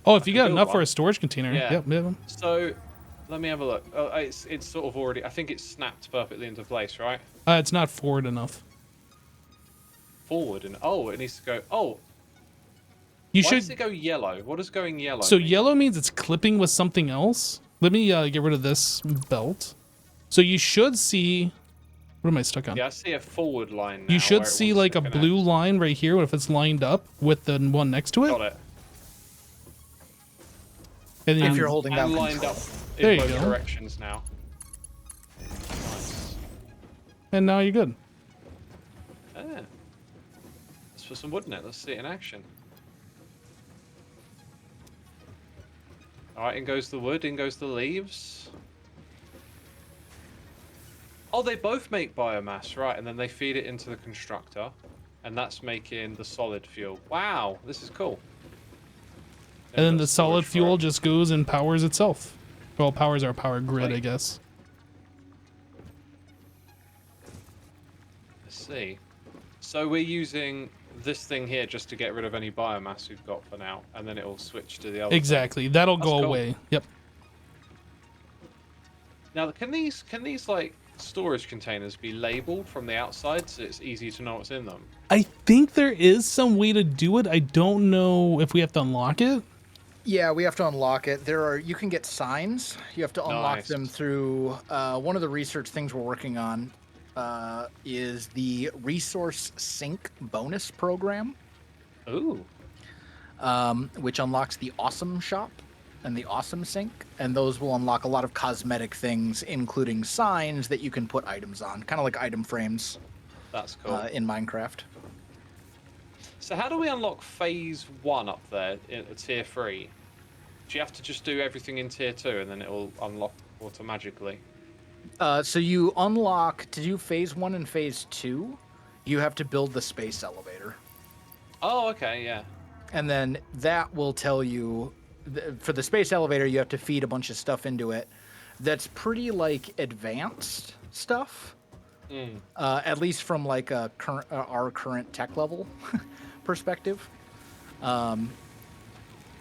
Oh, if you can got build enough for one. a storage container. Yeah. Yep. So, let me have a look. Oh, it's sort of already... I think it's snapped perfectly into place, right? It's not forward enough. Forward and... Oh, it needs to go... Oh, You why should. does it go yellow? What does going yellow So mean? yellow means it's clipping with something else. Let me get rid of this belt. So you should see. What am I stuck on? Yeah, I see a forward line now. You should where it see wants like to a connect. blue line right here if it's lined up with the one next to it. Got it. And then If you're holding down And lined control. up There in you both go. directions now. Nice. and now you're good. Yeah. Let's put some wood in it. Let's see it in action. Alright, in goes the wood, in goes the leaves. Oh, they both make biomass, right, and then they feed it into the constructor. And that's making the solid fuel. Wow, this is cool. And then got the solid storage for fuel it. just goes and powers itself. Well, powers our power grid, Sweet. I guess. Let's see. So we're using this thing here just to get rid of any biomass we've got for now, and then it will switch to the other thing. Exactly. That'll That's go cool. away. Yep. Now, can these like storage containers be labeled from the outside so it's easy to know what's in them? I think there is some way to do it. I don't know if we have to unlock it. Yeah, we have to unlock it. You can get signs. You have to unlock Nice. them through one of the research things we're working on is the resource sync bonus program, Ooh. which unlocks the awesome shop and the awesome sync, and those will unlock a lot of cosmetic things, including signs that you can put items on, kind of like item frames That's cool. in Minecraft. So how do we unlock phase 1 up there in tier 3? Do you have to just do everything in tier 2 and then it will unlock automatically? So you unlock to do phase 1 and phase 2. You have to build the space elevator, Oh, okay, yeah. and then that will tell you. For the space elevator, you have to feed a bunch of stuff into it. That's pretty like advanced stuff, at least from like a our current tech level perspective.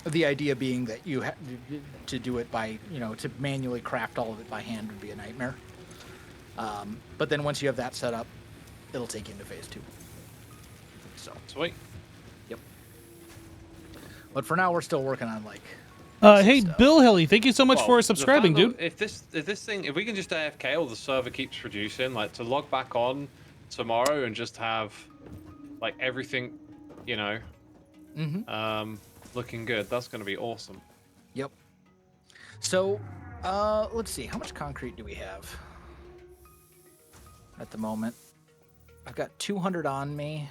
The idea being that you have to do it by, to manually craft all of it by hand would be a nightmare. But then once you have that set up, it'll take you into phase 2. So, Sweet. yep. But for now, we're still working on like. Hey, stuff. Bill Hilly, thank you so much Well, for the subscribing, fact dude. that if we can just AFK or the server keeps producing, like to log back on tomorrow and just have like everything, looking good, that's going to be awesome. Yep. So, let's see. How much concrete do we have at the moment? I've got 200 on me.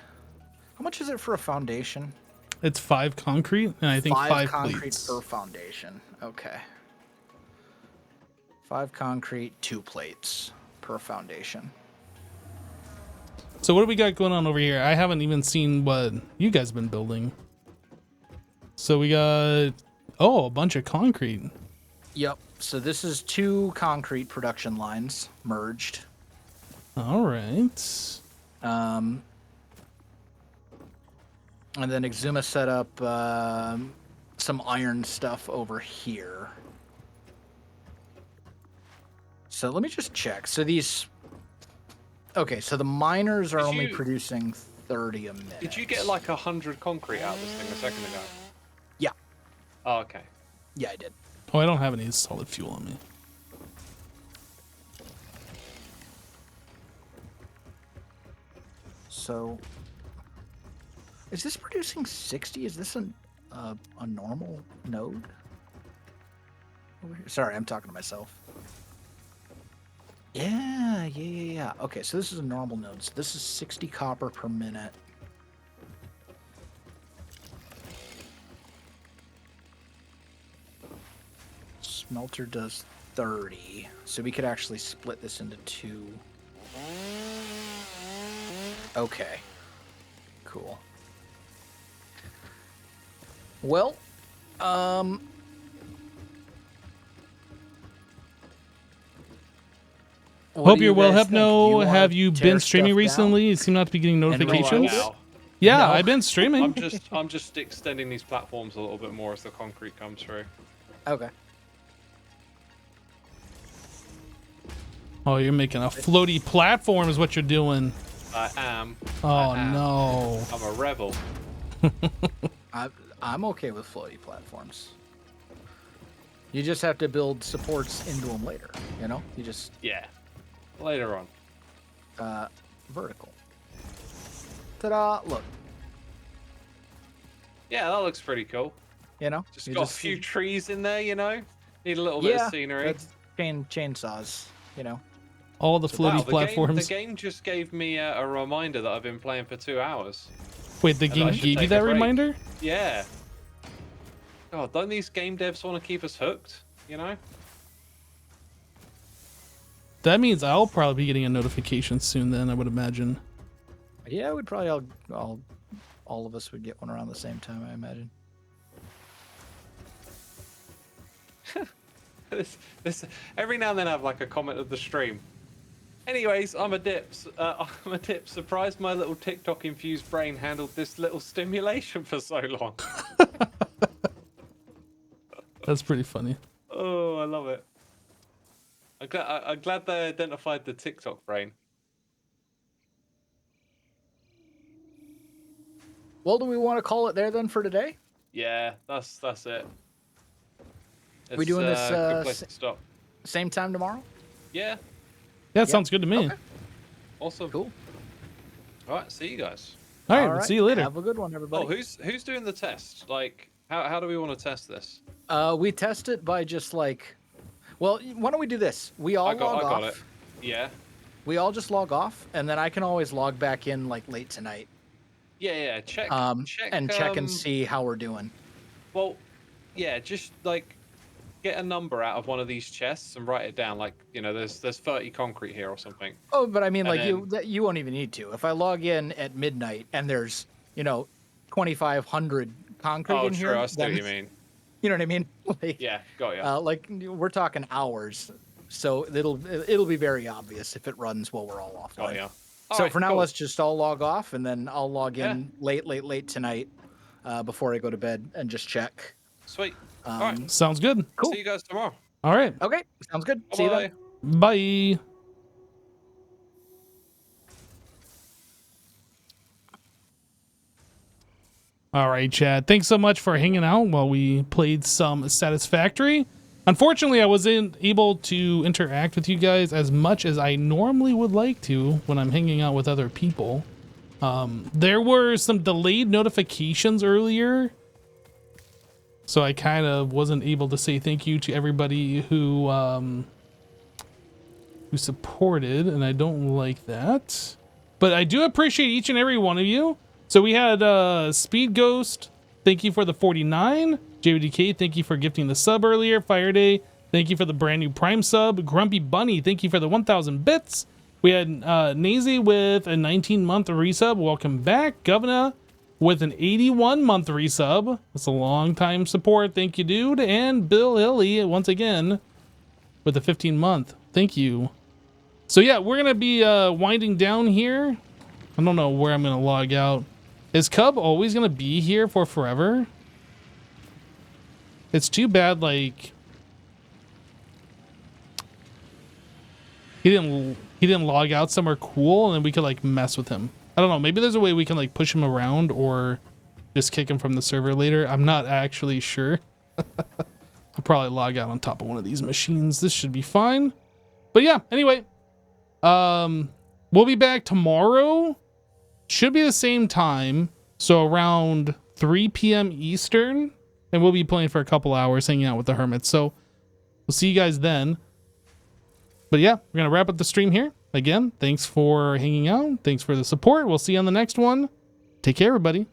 How much is it for a foundation? It's 5 concrete, and I think 5 concrete plates. per foundation. Okay. 5 concrete, 2 plates per foundation. So what do we got going on over here? I haven't even seen what you guys have been building. So we got, a bunch of concrete. Yep. So this is 2 concrete production lines merged. All right. And then Exuma set up some iron stuff over here. So let me just check. So these... Okay, so the miners are Did only you- producing 30 a minute. Did you get like 100 concrete out of this thing a second ago? Yeah. Oh, okay. Yeah, I did. Oh, I don't have any solid fuel on me. So... Is this producing 60? Is this a normal node? Over here? Sorry, I'm talking to myself. Yeah. Okay, so this is a normal node. So this is 60 copper per minute. Smelter does 30. So we could actually split this into two. Okay. Cool. Well, what Hope do you're you well, guys think? Do you Hypno. wanna Have you tear been streaming stuff recently? You seem not to be getting roll notifications. out? Now, Yeah, No. I've been streaming. I'm just extending these platforms a little bit more as the concrete comes through. down? Okay. Oh, you're making a floaty platform is what you're doing. I am. Oh, I am. no. I'm a rebel. I'm okay with floaty platforms. You just have to build supports into them later. You know, you just Yeah. Later on. vertical. Ta-da! Look, Yeah, that looks pretty cool. you know, Just you got a few trees in there, you know. Need a little bit of scenery. That's chainsaws. You know. All the Wow, floaty platforms. The game just gave me a reminder that I've been playing for 2 hours. Wait, the And game I should gave you take a that break. reminder? Yeah. God, don't these game devs want to keep us hooked? You know? That means I'll probably be getting a notification soon then, I would imagine. Yeah, we'd probably all of us would get one around the same time, I imagine. This every now and then I have like a comment of the stream. Anyways, I'm a dip. I'm a dip. Surprised my little TikTok infused brain handled this little stimulation for so long. That's pretty funny. Oh, I love it. I'm glad they identified the TikTok brain. Well, do we want to call it there then for today? Yeah, that's it. We doing this, good place to stop. Same time tomorrow? Yeah, That sounds good to me. Okay. awesome. Cool. All right, see you guys. All right, All we'll right, see you later. Have a good one, everybody. Oh, who's doing the test? Like, how do we want to test this? We test it by just like, well, why don't we do this? We all I log got off. it. Yeah, We all just log off, and then I can always log back in like late tonight. yeah. Check. Check and see how we're doing. Well, yeah, just like get a number out of one of these chests and write it down. Like, you know, there's 30 concrete here or something. Oh, but I mean, And like you won't even need to. If I log in at midnight and there's 2,500 concrete Oh, in true. here, I see what then- you mean. you know what I mean? Like, Yeah, got ya. like we're talking hours, so it'll be very obvious if it runs while we're all offline. Got ya. So Alright, for now, cool. let's just all log off, and then I'll log in late tonight before I go to bed and just check. Sweet. All right. Sounds good. Cool. See you guys tomorrow. All right. Okay, sounds good. See you Bye. then. Bye. All right, Chad. Thanks so much for hanging out while we played some Satisfactory. Unfortunately, I wasn't able to interact with you guys as much as I normally would like to when I'm hanging out with other people. There were some delayed notifications earlier, so I kind of wasn't able to say thank you to everybody who supported, and I don't like that. But I do appreciate each and every one of you. So we had Speed Ghost, thank you for the 49. JWDK, thank you for gifting the sub earlier. Fire Day, thank you for the brand new Prime sub. Grumpy Bunny, thank you for the 1,000 bits. We had Nazy with a 19-month resub. Welcome back. Governor with an 81-month resub. That's a long time support. Thank you, dude. And Bill Hilly, once again, with a 15-month. Thank you So yeah, we're gonna be winding down here. I don't know where I'm gonna log out. Is Cub always gonna be here for forever? It's too bad, like he didn't log out somewhere cool, and then we could like mess with him. I don't know. Maybe there's a way we can like push him around or just kick him from the server later. I'm not actually sure. I'll probably log out on top of one of these machines. This should be fine. But yeah, anyway, we'll be back tomorrow. Should be the same time, so around 3 p.m. Eastern, and we'll be playing for a couple hours, hanging out with the hermits. So we'll see you guys then. But yeah, we're gonna wrap up the stream here. Again, thanks for hanging out. Thanks for the support. We'll see you on the next one. Take care, everybody.